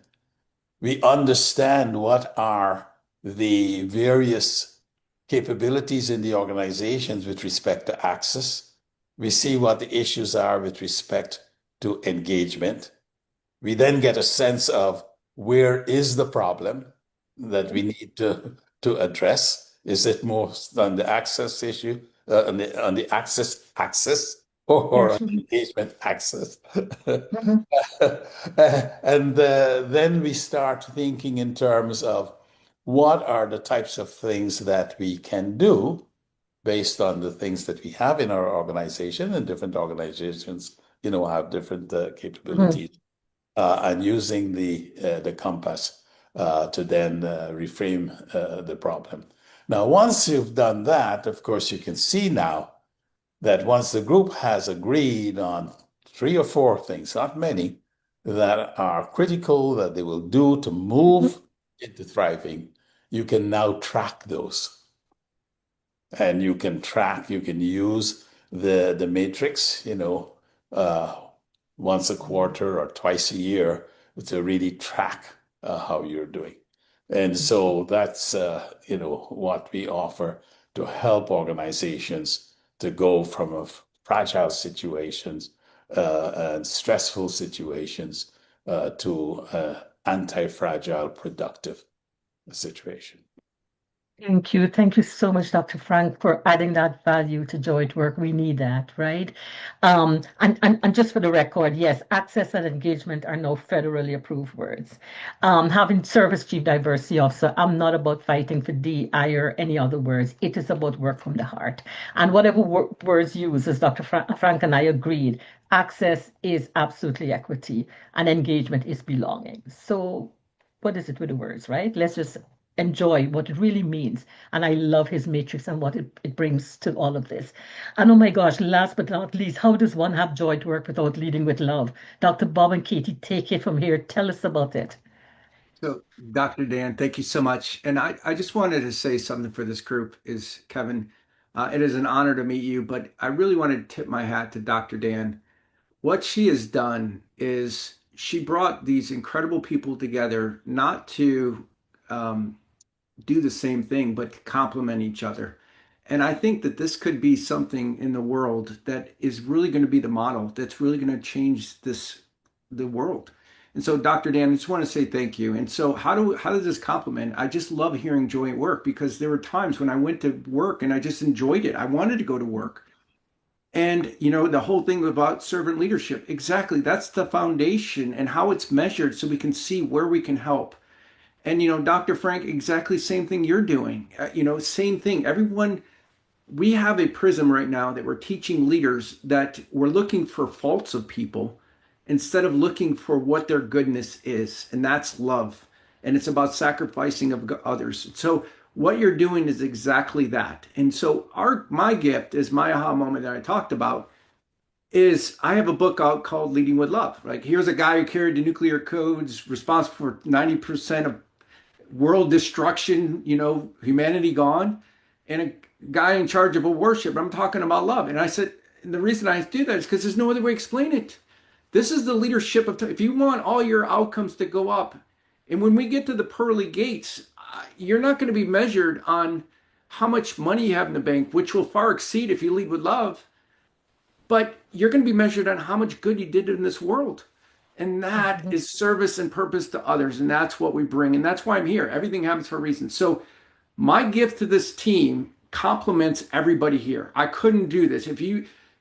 we understand what are the various capabilities in the organizations with respect to access. We see what the issues are with respect to engagement. We then get a sense of where is the problem that we need to address. Is it more on the access issue, on the access, or on Yes. the engagement access? Mhm. And then we start thinking in terms of what are the types of things that we can do based on the things that we have in our organization, and different organizations, have different Mhm. capabilities, and using the compass to then reframe the problem. Now, once you've done that, of course, you can see now that once the group has agreed on 3 or 4 things, not many, that are critical that they will do to move into thriving, you can now track those. And you can use the matrix, uh, once a quarter or twice a year to really track how you're doing. And so that's what we offer to help organizations to go from fragile situations and stressful situations to anti-fragile productive situation. Thank you. Thank you so much, Dr. Frank, for adding that value to Joy at Work. We need that, right? And just for the record, yes, access and engagement are now federally approved words. Having service chief diversity officer, I'm not about fighting for DI or any other words. It is about work from the heart. And whatever words used, as Dr. Frank and I agreed, access is absolutely equity and engagement is belonging. So what is it with the words, right? Let's just enjoy what it really means. And I love his matrix and what it brings to all of this. And oh my gosh, last but not least, how does one have joy to work without leading with love? Dr. Bob and Katie, take it from here. Tell us about it. So, Dr. Dan, thank you so much. And I just wanted to say something for this group is, Kevin, it is an honor to meet you, but I really want to tip my hat to Dr. Dan. What she has done is she brought these incredible people together, not to um, do the same thing, but to complement each other. And I think that this could be something in the world that is really going to be the model that's really going to change the world. And so, Dr. Dan, I just want to say thank you. And so, how does this complement? I just love hearing joy at work because there were times when I went to work and I just enjoyed it. I wanted to go to work. And the whole thing about servant leadership, exactly, that's the foundation and how it's measured so we can see where we can help. And Dr. Frank, exactly same thing you're doing. Same thing. Everyone, we have a prism right now that we're teaching leaders that we're looking for faults of people instead of looking for what their goodness is, and that's love. And it's about sacrificing of others. So what you're doing is exactly that. And so my gift is my aha moment that I talked about is I have a book out called Leading with Love. Like here's a guy who carried the nuclear codes, responsible for 90% of world destruction, humanity gone, and a guy in charge of a worship. I'm talking about love. And I said, and the reason I do that is because there's no other way to explain it. This is the leadership of, if you want all your outcomes to go up, and when we get to the pearly gates, you're not going to be measured on how much money you have in the bank, which will far exceed if you lead with love, but you're going to be measured on how much good you did in this world. And that Mhm. is service and purpose to others. And that's what we bring. And that's why I'm here. Everything happens for a reason. So my gift to this team complements everybody here. I couldn't do this.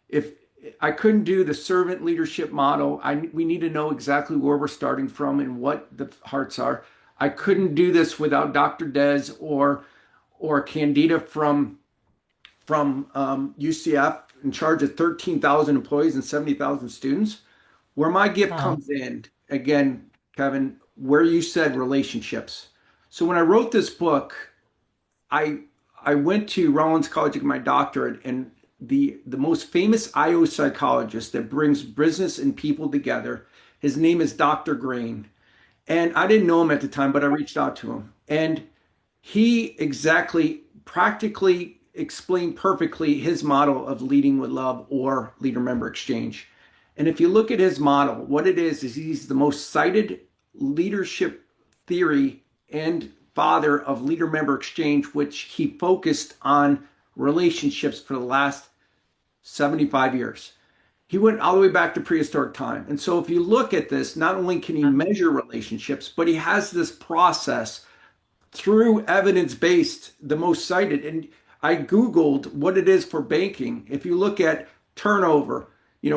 If I couldn't do the servant leadership model, we need to know exactly where we're starting from and what the hearts are. I couldn't do this without Dr. Des or Candida from UCF in charge of 13,000 employees and 70,000 students. Where my gift Wow. comes in, again, Kevin, where you said relationships. So when I wrote this book, I I went to Rollins College to get my doctorate, and the most famous IO psychologist that brings business and people together, his name is Dr. Grain. And I didn't know him at the time, but I reached out to him. And he exactly practically explained perfectly his model of leading with love or leader member exchange. And if you look at his model, what it is he's the most cited leadership theory and father of leader member exchange, which he focused on relationships for the last 75 years. He went all the way back to prehistoric time. And so if you look at this, not only can he measure relationships, but he has this process through evidence-based, the most cited. And I Googled what it is for banking. If you look at turnover,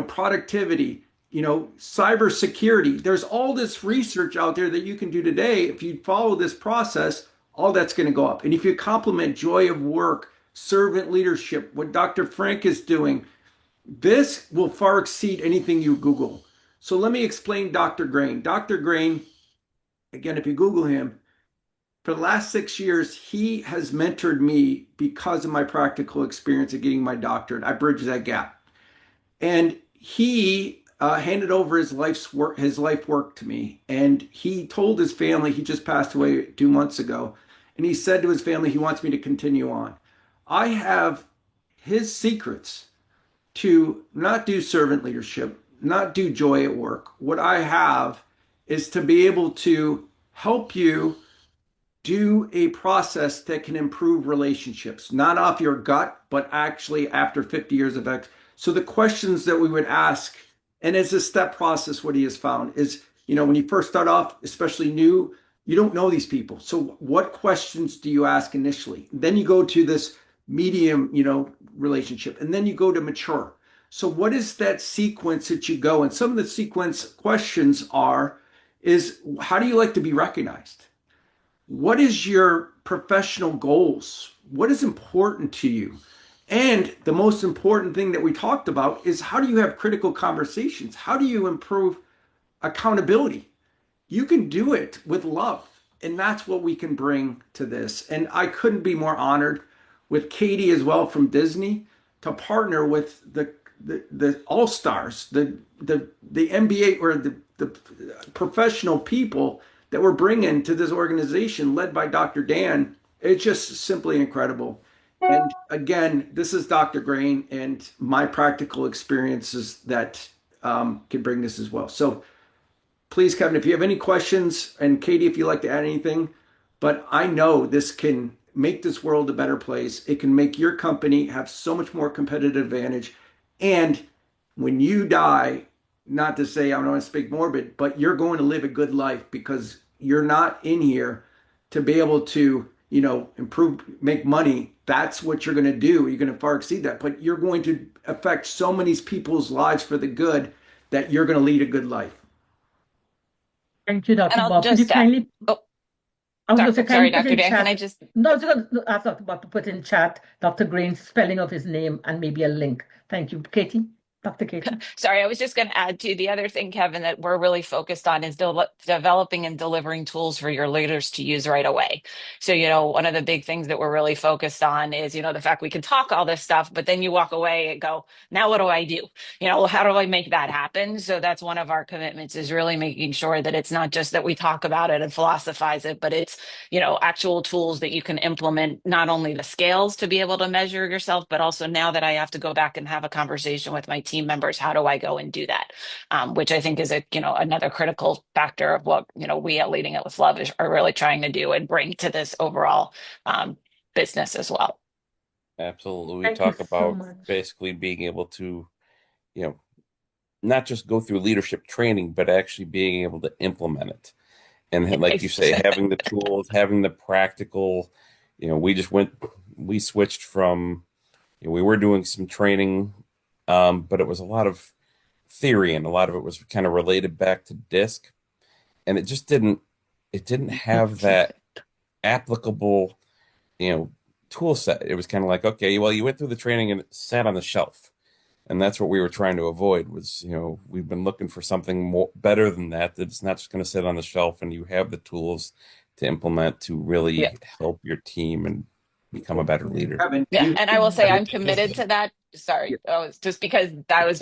productivity, cybersecurity, there's all this research out there that you can do today. If you follow this process, all that's going to go up. And if you complement joy of work, servant leadership, what Dr. Frank is doing, this will far exceed anything you Google. So let me explain Dr. Grain. Dr. Grain, again, if you Google him, for the last 6 years, he has mentored me because of my practical experience of getting my doctorate. I bridged that gap. And he handed over his life work to me. And he told his family, he just passed away 2 months ago. And he said to his family, he wants me to continue on. I have his secrets to not do servant leadership, not do joy at work. What I have is to be able to help you do a process that can improve relationships, not off your gut, but actually after 50 years of X. So the questions that we would ask, and as a step process, what he has found is, when you first start off, especially new, you don't know these people. So what questions do you ask initially? Then you go to this medium, relationship, and then you go to mature. So what is that sequence that you go? And some of the sequence questions is how do you like to be recognized? What is your professional goals? What is important to you? And the most important thing that we talked about is how do you have critical conversations? How do you improve accountability? You can do it with love. And that's what we can bring to this. And I couldn't be more honored with Katie as well from Disney to partner with the all stars, the NBA or the professional people that we're bringing to this organization led by Dr. Dan. It's just simply incredible. And again, this is Dr. Grain and my practical experiences that can bring this as well. So please, Kevin, if you have any questions, and Katie, if you'd like to add anything, but I know this can make this world a better place. It can make your company have so much more competitive advantage. And when you die, not to say I don't want to speak morbid, but you're going to live a good life because you're not in here to be able to, improve, make money. That's what you're going to do. You're going to far exceed that, but you're going to affect so many people's lives for the good that you're going to lead a good life. Thank you, And Dr. I'll Bob. Could you just kindly, oh, I was sorry, going to say, kindly sorry, put Dr. in Dan, can I chat. just No, I was going to ask Dr. Bob to put in chat Dr. Green's spelling of his name and maybe a link. Thank you, Katie. Dr. Katie. Sorry, I was just going to add to the other thing, Kevin, that we're really focused on is developing and delivering tools for your leaders to use right away. So, one of the big things that we're really focused on is, the fact we can talk all this stuff, but then you walk away and go, now what do I do? How do I make that happen? So that's one of our commitments is really making sure that it's not just that we talk about it and philosophize it, but it's, actual tools that you can implement, not only the scales to be able to measure yourself, but also now that I have to go back and have a conversation with my team members, how do I go and do that? Which I think is another critical factor of what, we at Leading It with Love are really trying to do and bring to this overall business as well. Absolutely. We Thank you talk so about much. basically being able to, you know, not just go through leadership training, but actually being able to implement it. And like you Nice. say, having the tools, having the practical, we switched from, we were doing some training, but it was a lot of theory and a lot of it was kind of related back to disc. And it didn't have that applicable, you know, tool set. It was kind of like, okay, well, you went through the training and it sat on the shelf. And that's what we were trying to avoid was, we've been looking for something more better than that, that's not just going to sit on the shelf and you have the tools to implement to Yeah. really help your team and become a better leader. Kevin, Yeah, you and I will say I'm Just committed to that. Sorry, it's just because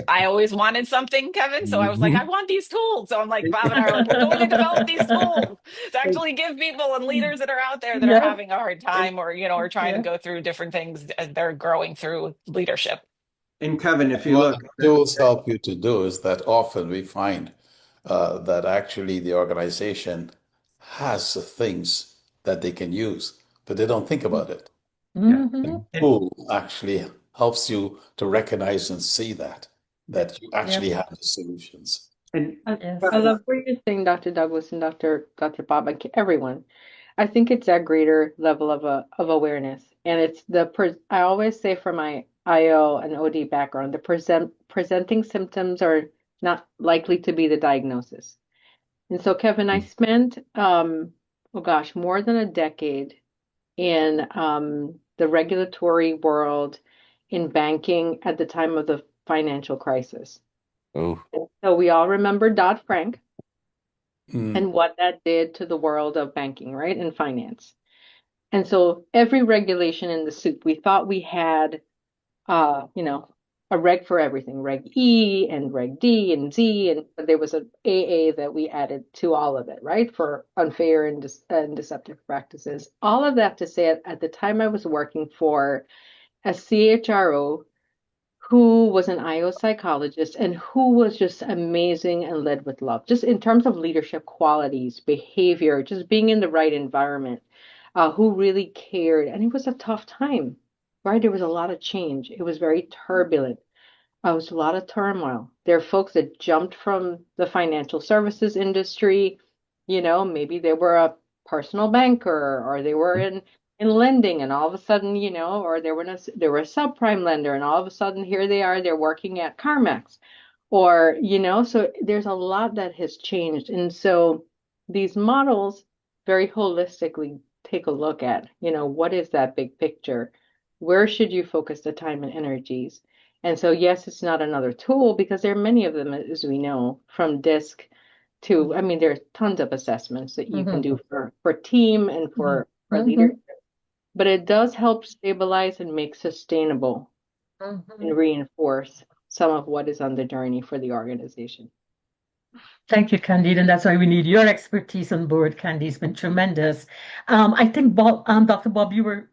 I always wanted something, Kevin. So I was like, I Mhm. want these tools. So I'm like, Bob and I are like, we're going to develop these tools to actually give people and leaders that are out there that are Yeah, having a hard time or are trying to yeah. go through different things as they're growing through leadership. and Kevin, if you what look, tools help you to do is that often we find that actually the organization has things that they can use, but they don't think about it. yeah, Mm-hmm. And and, tool actually helps you to recognize and see that you Yeah. actually have the solutions. and I Yes. Kevin, love what you're saying, Dr. Douglas and Dr. Bob, and everyone. I think it's that greater level of awareness, and it's I always say for my IO and OD background, the presenting symptoms are not likely to be the diagnosis. And so, Kevin, I spent oh gosh, more than a decade in the regulatory world in banking at the time of the financial crisis. Oh, So we all remember Dodd-Frank Mm. and what that did to the world of banking, right, and finance. And so every regulation in the soup, we thought we had, you know, a reg for everything, Reg E and Reg D and Z, and but there was an AA that we added to all of it, right, for unfair and deceptive practices. All of that to say, at the time I was working for a CHRO who was an IO psychologist and who was just amazing and led with love, just in terms of leadership qualities, behavior, just being in the right environment, who really cared. And it was a tough time, right? There was a lot of change. It was very turbulent. It was a lot of turmoil. There are folks that jumped from the financial services industry. Maybe they were a personal banker or they were in lending, and all of a sudden, or they were a subprime lender, and all of a sudden here they are, they're working at CarMax, or so there's a lot that has changed, and so these models very holistically take a look at, what is that big picture? Where should you focus the time and energies? And so, yes, it's not another tool because there are many of them, as we know, from DISC to, I mean, there's tons of assessments that you can Mm-hmm. do for team and Mm-hmm. for Mm-hmm. leadership, but it does help stabilize and make sustainable Mm-hmm. and reinforce some of what is on the journey for the organization. Thank you, Candide, and that's why we need your expertise on board. Candide's been tremendous. I think Bob, Dr. Bob, you were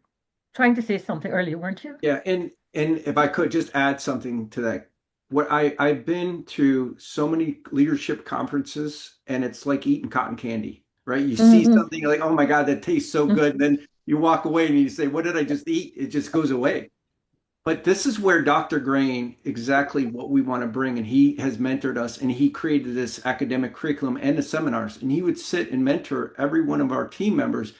trying to say something earlier, weren't you? Yeah, and if I could just add something to that, what I've been to so many leadership conferences, and it's like eating cotton candy, right? You see Mm-hmm. something, you're like, oh my God, that tastes so good. And then you walk away and you say, what did I just eat? It just goes away. But this is where Dr. Grain, exactly what we want to bring, and he has mentored us, and he created this academic curriculum and the seminars, and he would sit and mentor every one of our team members.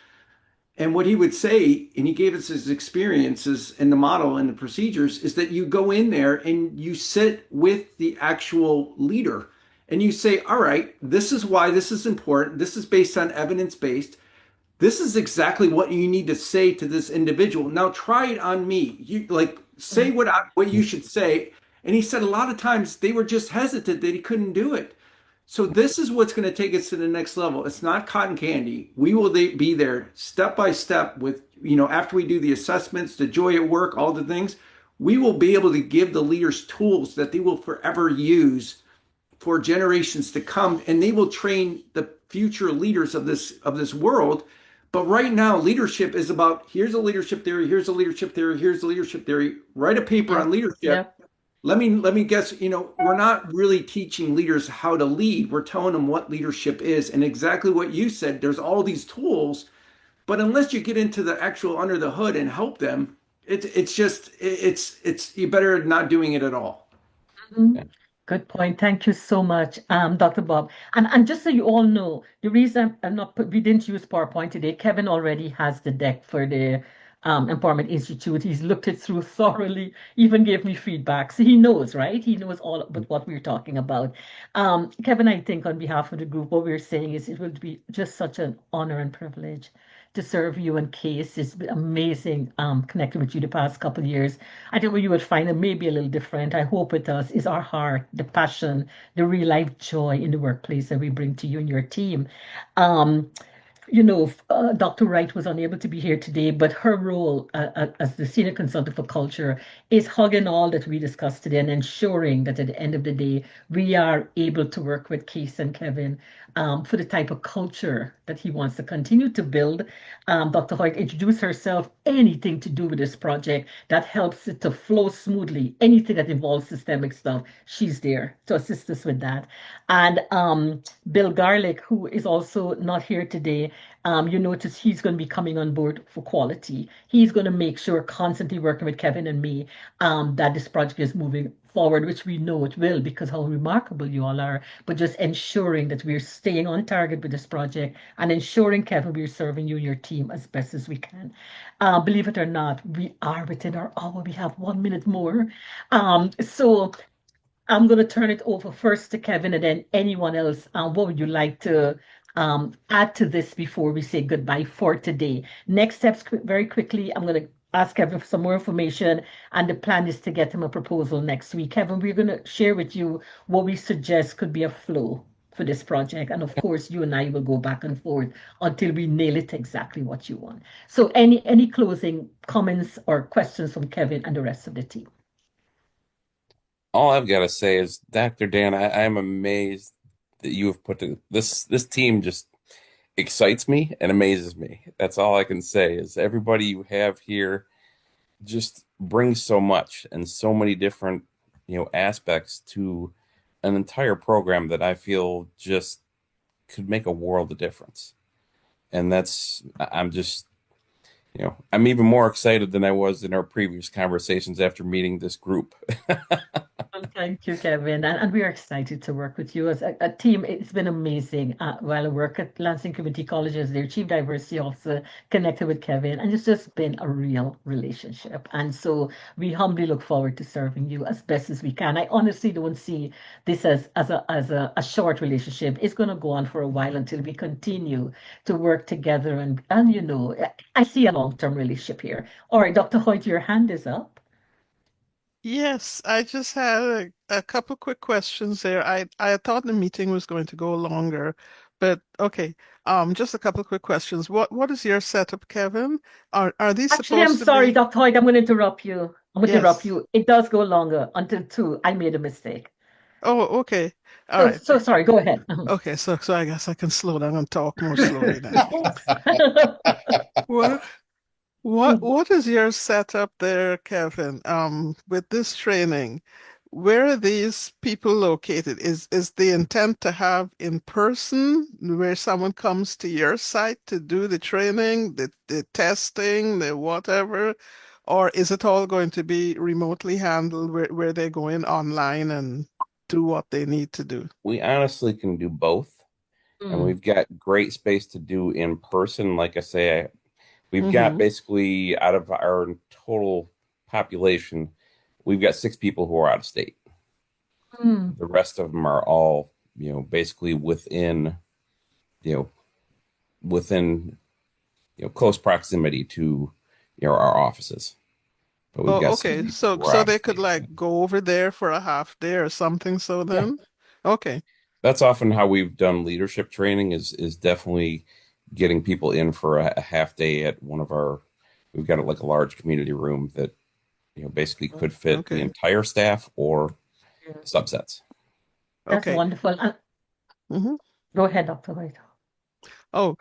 And what he would say, and he gave us his experiences and the model and the procedures, is that you go in there and you sit with the actual leader and you say, all right, this is why this is important. This is based on evidence based. This is exactly what you need to say to this individual. Now try it on me. You like say what you should say. And he said a lot of times they were just hesitant that he couldn't do it. So this is what's going to take us to the next level. It's not cotton candy. We will be there step by step with, after we do the assessments, the joy at work, all the things, we will be able to give the leaders tools that they will forever use for generations to come, and they will train the future leaders of this world. But right now, leadership is about here's a leadership theory, here's a leadership theory, here's a leadership theory. Write a paper Yeah. on leadership. Yeah. Let me guess, we're not really teaching leaders how to lead. We're telling them what leadership is. And exactly what you said, there's all these tools, but unless you get into the actual under the hood and help them, it's just it's you better not doing it at all. Mhm. Yeah. Good point. Thank you so much, Dr. Bob. And just so you all know, the reason I'm not we didn't use PowerPoint today, Kevin already has the deck for the Empowerment Institute. He's looked it through thoroughly, even gave me feedback. So he knows, right? He knows all about what we're talking about. Kevin, I think on behalf of the group, what we're saying is it will be just such an honor and privilege to serve you and Case. It's been amazing connecting with you the past couple of years. I think what you would find it may be a little different. I hope it does, is our heart, the passion, the real life joy in the workplace that we bring to you and your team. Um, Dr. Wright was unable to be here today, but her role as the senior consultant for culture is hugging all that we discussed today and ensuring that at the end of the day, we are able to work with Keith and Kevin for the type of culture that he wants to continue to build. Dr. Hoyt introduced herself, anything to do with this project that helps it to flow smoothly, anything that involves systemic stuff, she's there to assist us with that. And Bill Garlick, who is also not here today, you notice he's going to be coming on board for quality. He's going to make sure, constantly working with Kevin and me, that this project is moving forward, which we know it will because how remarkable you all are, but just ensuring that we're staying on target with this project and ensuring, Kevin, we're serving you and your team as best as we can. Believe it or not, we are within our hour. We have 1 minute more. So I'm going to turn it over first to Kevin and then anyone else. What would you like to add to this before we say goodbye for today? Next steps, very quickly, I'm going to ask Kevin for some more information, and the plan is to get him a proposal next week. Kevin, we're going to share with you what we suggest could be a flow for this project. And of course, you and I will go back and forth until we nail it exactly what you want. So any closing comments or questions from Kevin and the rest of the team? All I've got to say is, Dr. Dan, I'm amazed that you have put this team just excites me and amazes me. That's all I can say is everybody you have here just brings so much and so many different, aspects to an entire program that I feel just could make a world of difference. And I'm just, I'm even more excited than I was in our previous conversations after meeting this group. Well, thank you, Kevin. And we are excited to work with you as a team. It's been amazing. While I work at Lansing Community College as their Chief Diversity Officer, connected with Kevin, and it's just been a real relationship. And so we humbly look forward to serving you as best as we can. I honestly don't see this as a short relationship. It's going to go on for a while until we continue to work together. And I see a long-term relationship here. All right, Dr. Hoyt, your hand is up. Yes, I just had a couple quick questions there. I thought the meeting was going to go longer, but okay. Just a couple quick questions. What is your setup, Kevin? Are these Actually, I'm supposed to sorry, be? Dr. Hoyt, I'm going to interrupt you. I'm going to interrupt Yes. you. It does go longer until 2. I made a mistake. Oh, okay. All So, right. so sorry. Go ahead. Okay, so I guess I can slow down and talk more slowly then. Thanks. What what is your setup there, Kevin? With this training, where are these people located? Is the intent to have in person where someone comes to your site to do the training, the testing, the whatever, or is it all going to be remotely handled where they go in online and do what they need to do? We honestly can do both, and Mm, we've got great space to do in person. Like I say, we've got Mm-hmm. basically out of our total population, we've got 6 people who are out of state. mm. The rest of them are all, basically you know, within, close proximity to, our offices. But we've Oh, got some okay. people So who are so out of they could state. like go over there for a half day or something, so Yeah, then? Okay. That's often how we've done leadership training is definitely getting people in for a half day at one of our, we've got like a large community room that, basically could fit the Okay. entire staff or yeah. subsets. That's Okay. wonderful. hmm Go ahead, Dr. Hoyt. Oh,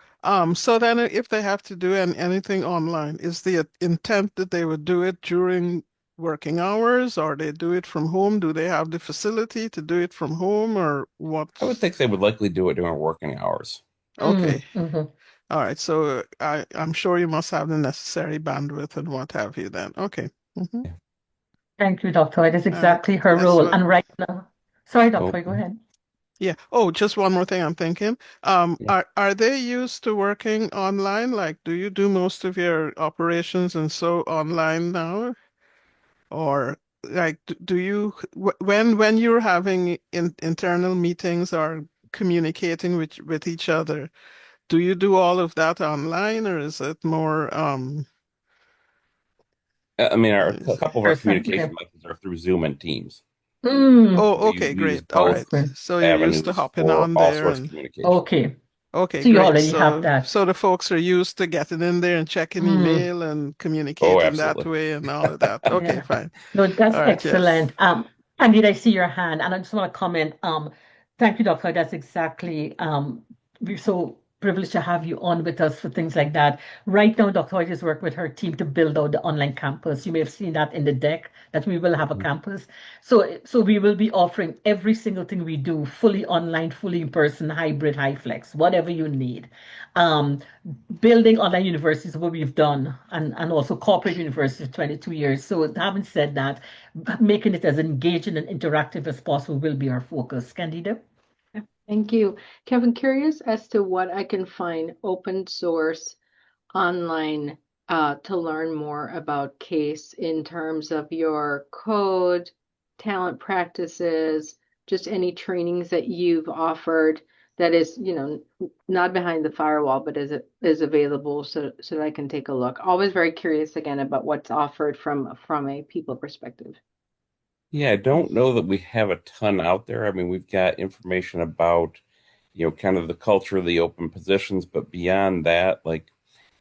so then if they have to do anything online, is the intent that they would do it during working hours or they do it from home? Do they have the facility to do it from home or what? I would think they would likely do it during working hours. Okay. Mm-hmm. All right. So I'm sure you must have the necessary bandwidth and what have you then. Okay. Yeah. Thank you, Dr. Hoyt. That's All right. exactly her That's role. what. And right now, sorry, Dr. Oh, Hoyt, go ahead. Yeah. Oh, just one more thing I'm thinking. yeah. Are they used to working online? Like, do you do most of your operations and so online now? Or like, do you when you're having internal meetings or communicating with each other, do you do all of that online or is it more I mean, a is- couple of our Person. Okay. communication methods are through Zoom and Teams. Mm, Oh, We, okay, we use great. All right. both great. So you're used to avenues hopping for on all there sorts of and communication. Okay. okay, So you great. already have So that. so the folks are used to getting in there and checking Mm, email and Oh, communicating that absolutely. way and all of that. Okay, yeah. fine. No, that's All right, yes. excellent. Candida, I see your hand, and I just want to comment. Thank you, Doctor. That's exactly. We're so privileged to have you on with us for things like that. Right now, Dr. Hoyt is working with her team to build out the online campus. You may have seen that in the deck that we will have a Mhm. campus. So we will be offering every single thing we do, fully online, fully in person, hybrid, high flex, whatever you need. Um, Building online universities is what we've done, and also corporate universities for 22 years. So having said that, making it as engaging and interactive as possible will be our focus. Candida? Yeah, thank you. Kevin, curious as to what I can find open source online to learn more about CASE in terms of your code, talent practices, just any trainings that you've offered that is, not behind the firewall, but is available so that I can take a look. Always very curious again about what's offered from a people perspective. Yeah, I don't know that we have a ton out there. I mean, we've got information about, kind of the culture of the open positions, but beyond that, like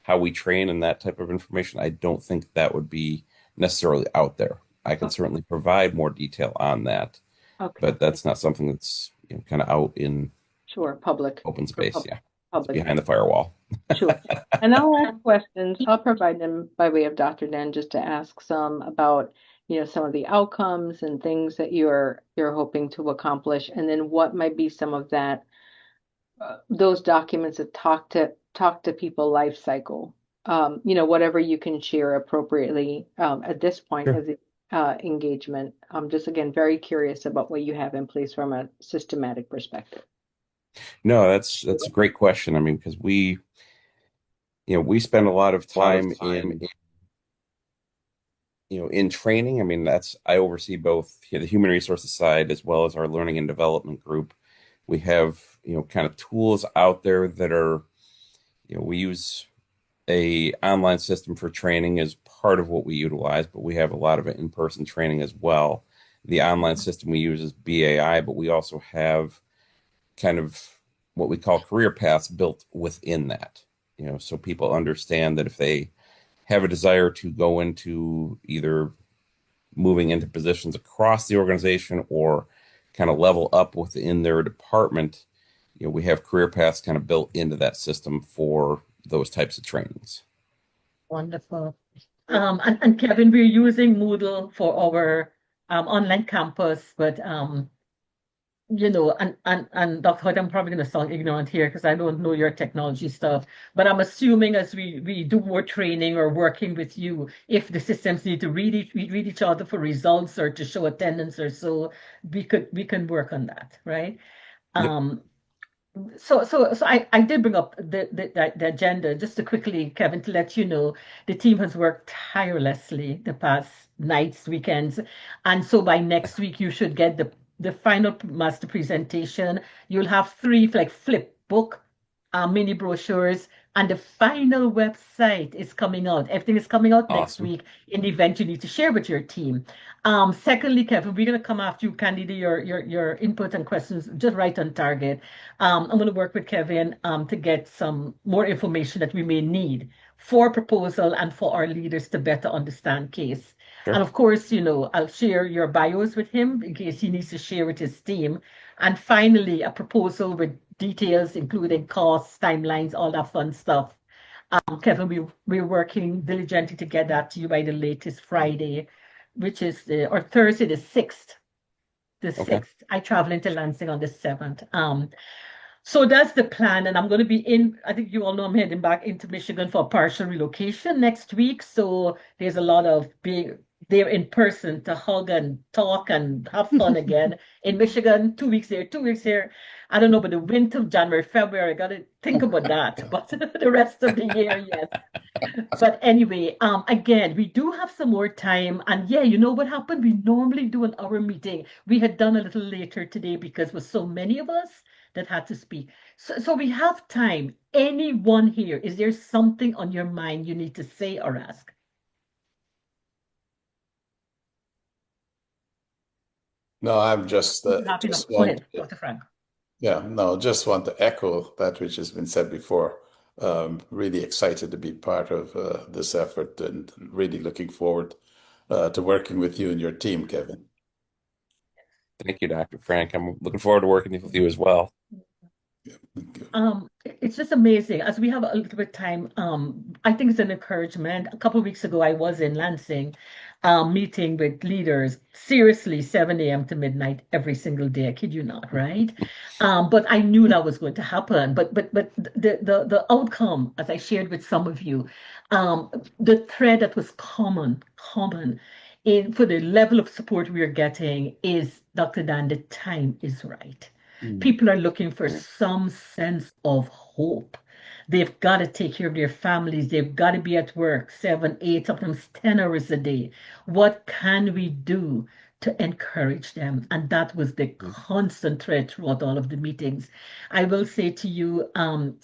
how we train and that type of information, I don't think that would be necessarily out there. I can Oh, certainly provide more detail on that, okay, but that's not something that's, kind of out in sure, public open for space. Yeah, it's public. behind the firewall. Sure. And I'll ask questions. I'll provide them by way of Dr. Den just to ask some about, some of the outcomes and things that you're hoping to accomplish, and then what might be some of that those documents that talk to people life cycle. Whatever you can share appropriately at this point Sure. of the engagement. I'm just again very curious about what you have in place from a systematic perspective. No, that's a great question. I mean, because we spend a lot of time in training. I mean, I oversee both the human resources side as well as our learning and development group. We have, kind of tools out there that are, we use a online system for training is part of what we utilize, but we have a lot of in-person training as well. The online system we use is BAI, but we also have kind of what we call career paths built within that. So people understand that if they have a desire to go into either moving into positions across the organization or kind of level up within their department, we have career paths kind of built into that system for those types of trainings. Wonderful. And Kevin, we're using Moodle for our online campus, but and Dr. Hood, I'm probably going to sound ignorant here because I don't know your technology stuff, but I'm assuming as we do more training or working with you, if the systems need to read each other for results or to show attendance or so, we can work on that, right? Yep. Um, so I did bring up the agenda just to quickly, Kevin, to let you know the team has worked tirelessly the past nights, weekends, and so by next week you should get the final master presentation. You'll have three like flip book mini brochures, and the final website is coming out. Everything is coming out next Awesome. week in the event you need to share with your team. Secondly, Kevin, we're going to come after you, candidate, your input and questions just right on target. I'm going to work with Kevin to get some more information that we may need for proposal and for our leaders to better understand case. And Sure. of course, I'll share your bios with him in case he needs to share with his team. And finally, a proposal with details, including costs, timelines, all that fun stuff. Kevin, we're working diligently to get that to you by the latest Friday, which is or Thursday the 6th. The Okay. 6th. I travel into Lansing on the 7th. So that's the plan, and I'm going to be in. I think you all know I'm heading back into Michigan for a partial relocation next week. So there's a lot of being there in person to hug and talk and have fun again in Michigan. 2 weeks there, 2 weeks here. I don't know, but the winter of January, February, I got to think about that. But the rest of the year, yes. But anyway, again, we do have some more time. And yeah, you know what happened? We normally do an hour meeting. We had done a little later today because with so many of us that had to speak. So we have time. Anyone here, is there something on your mind you need to say or ask? No, I'm just You have enough. just Go want ahead, Dr. Frank. yeah, no, just want to echo that which has been said before. Really excited to be part of this effort and really looking forward to working with you and your team, Kevin. Thank you, Dr. Frank. I'm looking forward to working with you as well. Thank you. It's just amazing. As we have a little bit of time, I think it's an encouragement. A couple of weeks ago, I was in Lansing, meeting with leaders, seriously, 7 a.m. to midnight every single day. I kid you not, right? But I knew that was going to happen. But the outcome, as I shared with some of you, um, the thread that was common in for the level of support we are getting is, Dr. Dan, the time is right. Mm. People are looking for some sense of hope. They've got to take care of their families. They've got to be at work 7, 8, sometimes 10 hours a day. What can we do to encourage them? And that was the constant thread throughout all of the meetings. I will say to you, you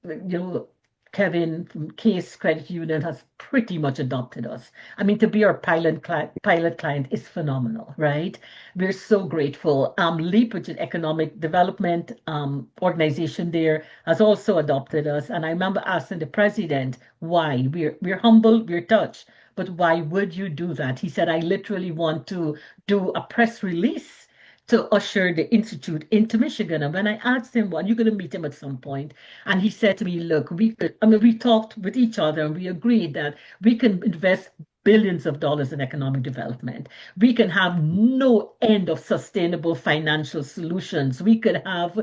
know, Kevin from Case Credit Union has pretty much adopted us. I mean, to be our pilot client is phenomenal, right? We're so grateful. LEAP, which is economic development organization there, has also adopted us. And I remember asking the president why. We're humble, we're touched, but why would you do that? He said, I literally want to do a press release to usher the institute into Michigan. And when I asked him, well, you're going to meet him at some point, and he said to me, look, we talked with each other and we agreed that we can invest billions of dollars in economic development. We can have no end of sustainable financial solutions. We could have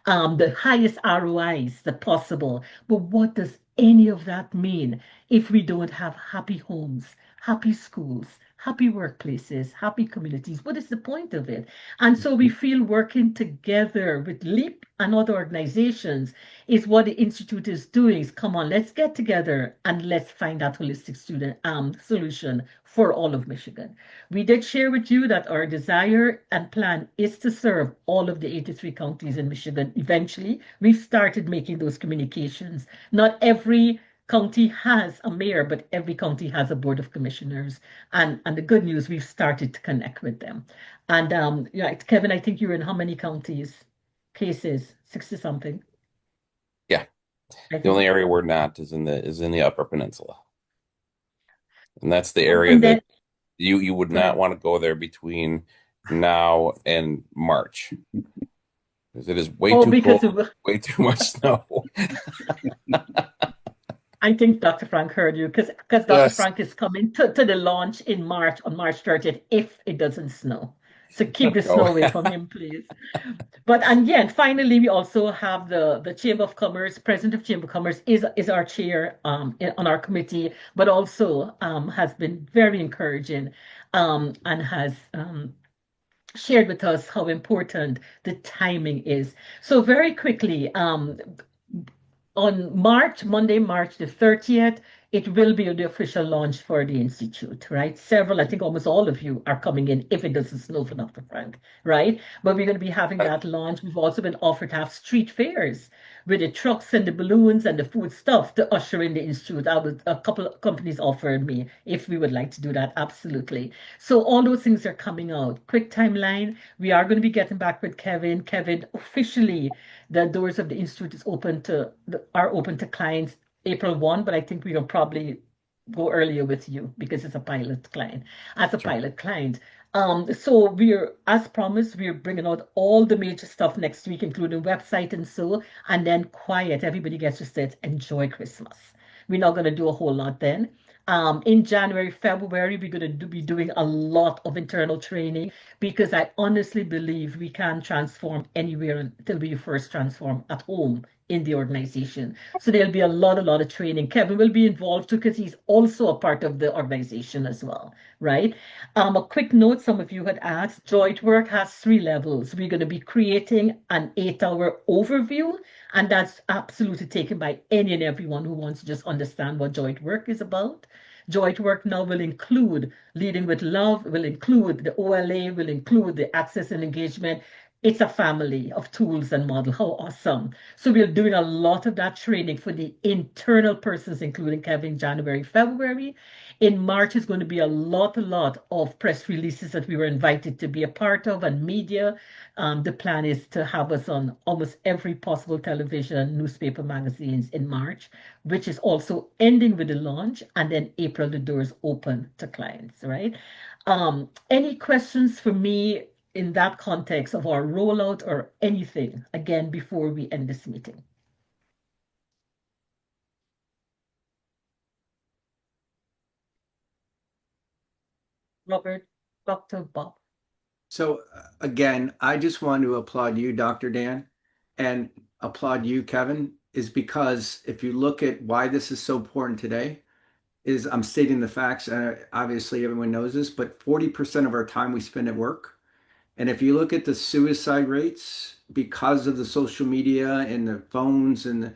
the highest ROIs that possible. But what does any of that mean if we don't have happy homes, happy schools, happy workplaces, happy communities? What is the point of it? And so we feel working together with LEAP and other organizations is what the Institute is doing. Is come on, let's get together and let's find that holistic student solution for all of Michigan. We did share with you that our desire and plan is to serve all of the 83 counties in Michigan eventually. We've started making those communications. Not every county has a mayor, but every county has a board of commissioners. And the good news, we've started to connect with them. And yeah, Kevin, I think you're in how many counties? Cases, 60 something, Yeah. I The think. only area we're not is in the Upper Peninsula. And that's the area And that then you would go not ahead. want to go there between now and March. Because it is way Oh, too because cold, of, way too much snow. I think Dr. Frank heard you because Dr. Yes. Frank is coming to the launch in March on March 30th if it doesn't snow. So keep the No. snow away from him, please. But and yeah, and finally, we also have the Chamber of Commerce. President of Chamber of Commerce is our chair on our committee, but also has been very encouraging and has shared with us how important the timing is. So very quickly, on Monday, March the 30th, it will be the official launch for the Institute, right? Several, I think almost all of you are coming in if it doesn't snow for Dr. Frank, right? But we're going to be having that launch. We've also been offered to have street fairs with the trucks and the balloons and the food stuff to usher in the Institute. A couple of companies offered me if we would like to do that, absolutely. So all those things are coming out. Quick timeline. We are going to be getting back with Kevin. Kevin officially the doors of the institute are open to clients April 1, but I think we will probably go earlier with you because it's a pilot client. As a Sure. pilot client. So we're, as promised, we're bringing out all the major stuff next week, including website and so, and then quiet. Everybody gets to sit, enjoy Christmas. We're not going to do a whole lot then. In January, February, we're going to be doing a lot of internal training because I honestly believe we can transform anywhere until we first transform at home in the organization. So there'll be a lot of training. Kevin will be involved too because he's also a part of the organization as well, right? A quick note, some of you had asked, Joint Work has 3 levels. We're going to be creating an 8-hour overview, and that's absolutely taken by any and everyone who wants to just understand what joint work is about. Joint work now will include leading with love, will include the OLA, will include the access and engagement. It's a family of tools and model. How awesome. So we're doing a lot of that training for the internal persons, including Kevin, January, February. In March is going to be a lot of press releases that we were invited to be a part of and media. The plan is to have us on almost every possible television, newspaper, magazines in March, which is also ending with the launch. And then April, the doors open to clients, right? Any questions for me in that context of our rollout or anything, again, before we end this meeting? Robert, Dr. Bob. So again, I just want to applaud you, Dr. Dan, and applaud you, Kevin, is because if you look at why this is so important today, is I'm stating the facts, and obviously everyone knows this, but 40% of our time we spend at work. And if you look at the suicide rates because of the social media and the phones and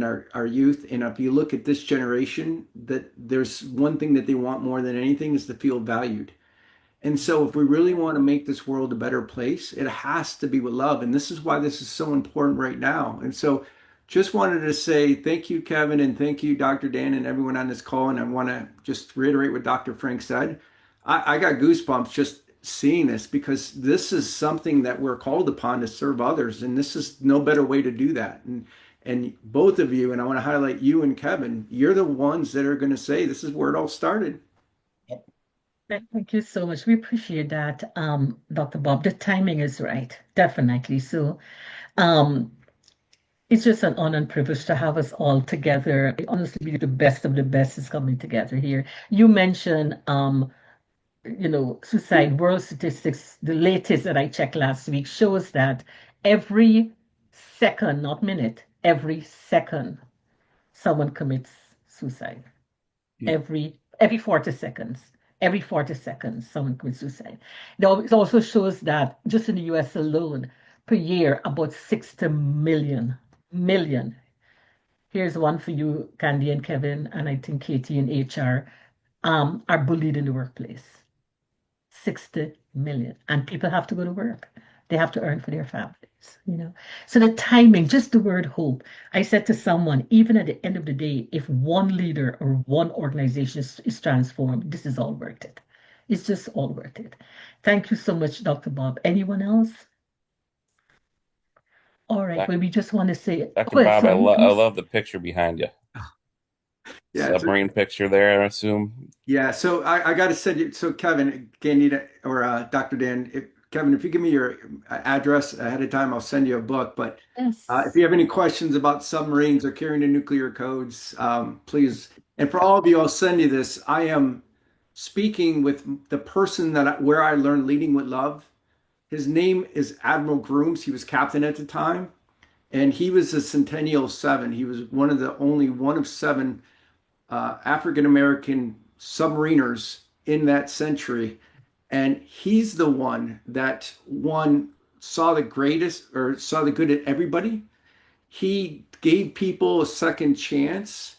our youth, and if you look at this generation, that there's one thing that they want more than anything is to feel valued. And so, if we really want to make this world a better place, it has to be with love. And this is why this is so important right now. And so, just wanted to say thank you, Kevin, and thank you, Dr. Dan, and everyone on this call. And I want to just reiterate what Dr. Frank said. I got goosebumps just seeing this because this is something that we're called upon to serve others. And this is no better way to do that. And both of you, and I want to highlight you and Kevin, you're the ones that are going to say this is where it all started. Thank you so much. We appreciate that, Dr. Bob. The timing is right, definitely. So, um, it's just an honor and privilege to have us all together. I honestly believe the best of the best is coming together here. You mentioned, suicide world statistics. The latest that I checked last week shows that every second, not minute, every second, someone commits suicide. Yeah. Every 40 seconds. Every 40 seconds, someone commits suicide. Now, it also shows that just in the US alone, per year, about 60 million. Here's one for you, Candy and Kevin, and I think Katie and HR, are bullied in the workplace. 60 million. And people have to go to work. They have to earn for their families. you know. So the timing, just the word hope. I said to someone, even at the end of the day, if one leader or one organization is transformed, this is all worth it. It's just all worth it. Thank you so much, Dr. Bob. Anyone else? All right. Doc, Well, we just want to say, Dr. well, Bob, sorry, I who's? love the picture behind you. Yeah, it's Submarine picture there, I assume. Yeah, so I got to send you. So Kevin, Candida, or Dr. Dan, Kevin, if you give me your address ahead of time, I'll send you a book. But if Yes. you have any questions about submarines or carrying the nuclear codes, please. And for all of you, I'll send you this. I am speaking with the person where I learned leading with love. His name is Admiral Grooms. He was captain at the time, and he was a Centennial Seven. He was only one of seven African American submariners in that century. And he's the one that saw the greatest or saw the good in everybody. He gave people a second chance.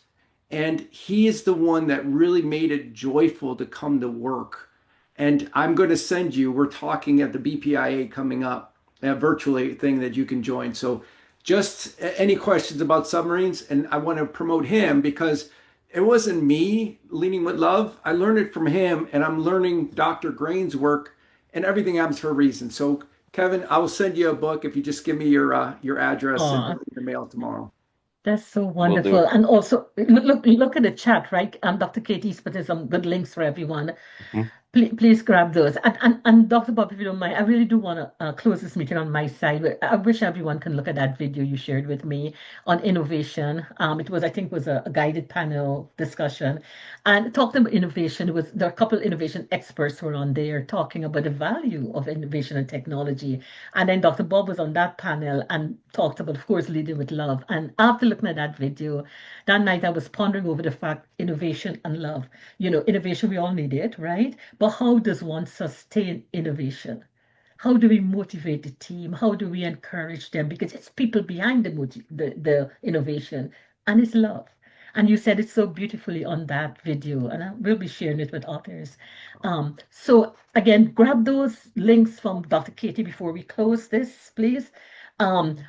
And he is the one that really made it joyful to come to work. And I'm going to send you, we're talking at the BPIA coming up, a virtually thing that you can join. So just any questions about submarines. And I want to promote him because it wasn't me leading with love. I learned it from him, and I'm learning Dr. Grain's work, and everything happens for a reason. So Kevin, I will send you a book if you just give me your address and Aw, it'll be in the mail tomorrow. that's so Will wonderful. do. And also, look at the chat, right? Dr. Katie's put in some good links for everyone. Mhm. Please grab those. And Dr. Bob, if you don't mind, I really do want to close this meeting on my side. I wish everyone can look at that video you shared with me on innovation. It was, I think, was a guided panel discussion, and talking about innovation. There are a couple of innovation experts who were on there talking about the value of innovation and technology. And then Dr. Bob was on that panel and talked about, of course, leading with love. And after looking at that video, that night I was pondering over the fact innovation and love. Innovation, we all need it, right? But how does one sustain innovation? How do we motivate the team? How do we encourage them? Because it's people behind the innovation, and it's love. And you said it so beautifully on that video, and I will be sharing it with others. So again, grab those links from Dr. Katie before we close this, please. And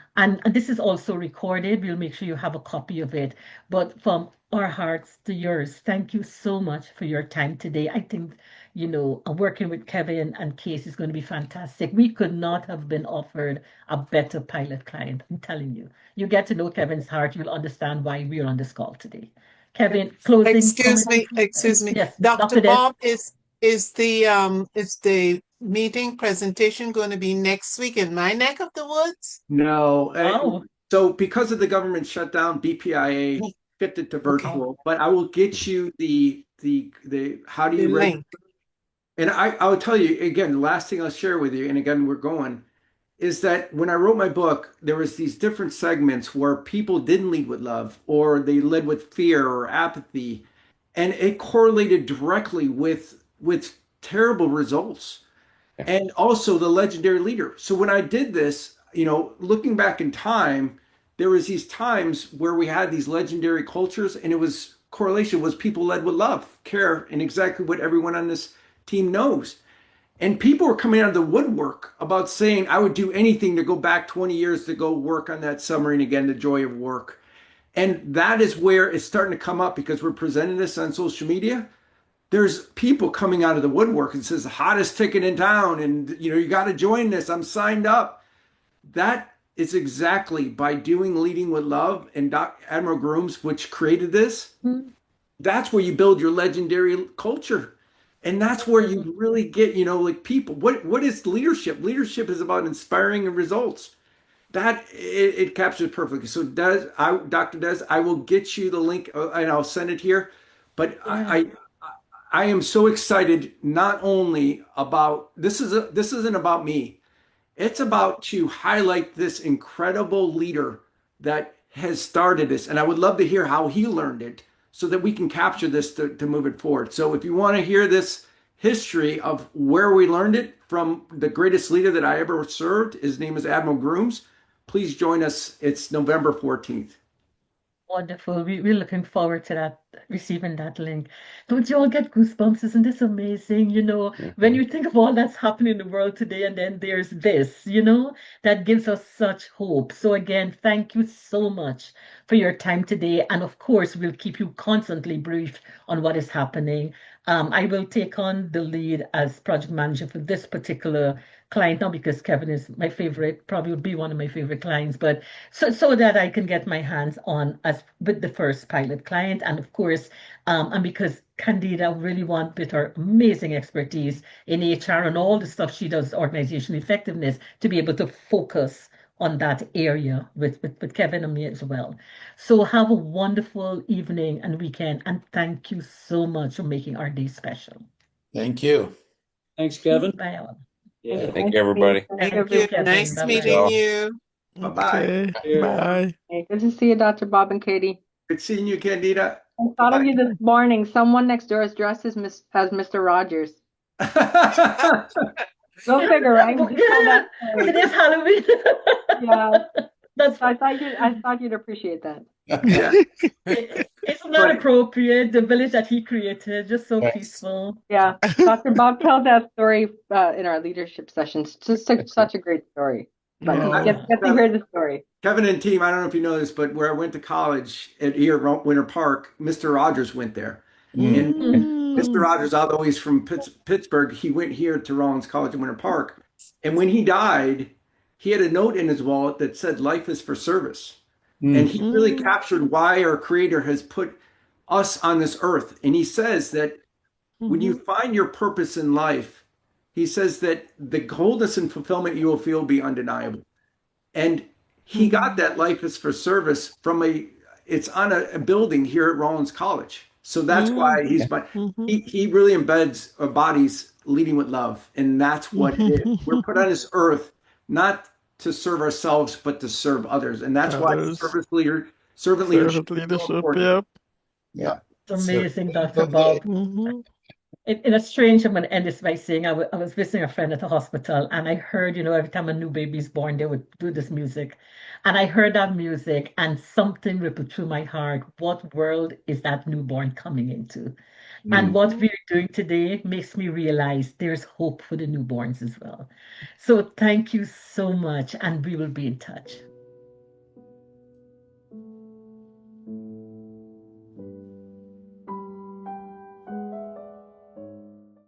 this is also recorded. We'll make sure you have a copy of it. But from our hearts to yours, thank you so much for your time today. I think, working with Kevin and Case is going to be fantastic. We could not have been offered a better pilot client. I'm telling you. You get to know Kevin's heart, you'll understand why we're on this call today. Kevin, closing Excuse comment? me, excuse me. Yes, Dr. Dr. Des. Bob, is the meeting presentation going to be next week in my neck of the woods? No. Wow. So because of the government shutdown, BPIA shifted to Okay, Oh, virtual, but I will get you the how do the you register? link. And I will tell you again, the last thing I'll share with you, and again, we're going, is that when I wrote my book, there was these different segments where people didn't lead with love or they led with fear or apathy, and it correlated directly with terrible results Yeah. and also the legendary leader. So when I did this, looking back in time, there was these times where we had these legendary cultures, and it was correlation was people led with love, care, and exactly what everyone on this team knows. And people were coming out of the woodwork about saying, I would do anything to go back 20 years to go work on that submarine again, the joy of work. And that is where it's starting to come up because we're presenting this on social media. There's people coming out of the woodwork and says the hottest ticket in town, and you got to join this. I'm signed up. That is exactly by doing leading with love and Admiral Grooms, which created this. mm, That's where you build your legendary culture, and that's where mm, you really get like people. What is leadership? Leadership is about inspiring and results. That it captures perfectly. So Dr. Des, I will get you the link and I'll send it here. But yeah. I am so excited not only about this isn't about me. It's about to highlight this incredible leader that has started this. And I would love to hear how he learned it so that we can capture this to move it forward. So if you want to hear this history of where we learned it from the greatest leader that I ever served, his name is Admiral Grooms. Please join us. It's November 14th. Wonderful. We're looking forward to that, receiving that link. Don't you all get goosebumps? Isn't this amazing? When Mhm. you think of all that's happening in the world today, and then there's this, that gives us such hope. So, again, thank you so much for your time today. And of course, we'll keep you constantly briefed on what is happening. I will take on the lead as project manager for this particular client now because Kevin is my favorite, probably would be one of my favorite clients, but so that I can get my hands on as with the first pilot client, and of course, and because Candida really want with her amazing expertise in HR and all the stuff she does, organization effectiveness, to be able to focus on that area with Kevin and me as well. So have a wonderful evening and weekend, and thank you so much for making our day special. Thank you. Thanks, Okay, Kevin. bye all. Yeah. Thank Thank you, you. everybody. Thank you, Thank Thank you, you. everyone. Kevin. Nice Bye Thanks, meeting bye. all. you. Bye-bye. Okay, Cheers. bye. Hey, good to see you, Dr. Bob and Katie. Good seeing you, Candida. I thought of Bye-bye. you this morning. Someone next door is dressed as Mr. Rogers. Go figure, right? Yeah, Just tell that it story. is Halloween. Yeah. That's So I thought you'd appreciate that. Yeah. it's not But appropriate. The village that he created, just so Thanks. peaceful. Yeah. Dr. Bob tells that story in our leadership sessions. Just such a great story. But I, Yeah. get to hear the story. Kevin and team, I don't know if you know this, but where I went to college here at Winter Park, Mr. Rogers went there. Mm. And Mm. Mr. Mm. Rogers, although he's from Pittsburgh, he went here to Rollins College in Winter Park. And when he died, he had a note in his wallet that said, "Life is for service." And Mm. he really Mm. captured why our Creator has put us on this earth. And he says that when you Mhm. find your purpose in life, he says that the wholeness and fulfillment you will feel will be undeniable. And he got Mhm. that life is for service from it's on a building here at Rollins College. So that's Mm. why but Mhm. he really embeds our bodies leading with love. And that's what it is. We're put on this earth not to serve ourselves, but to serve others. And that's why Others. servant leadership Servant is so leadership. important. Yep. Yeah. Yeah. It's So amazing, Dr. okay. Bob. Mhm. In a strange, I'm going to end this by saying I was visiting a friend at the hospital and I heard, every time a new baby's born, they would do this music. And I heard that music and something rippled through my heart. What world is that newborn coming into? And Mm. what Mhm. we're doing today makes me realize there's hope for the newborns as well. So thank you so much, and we will be in touch.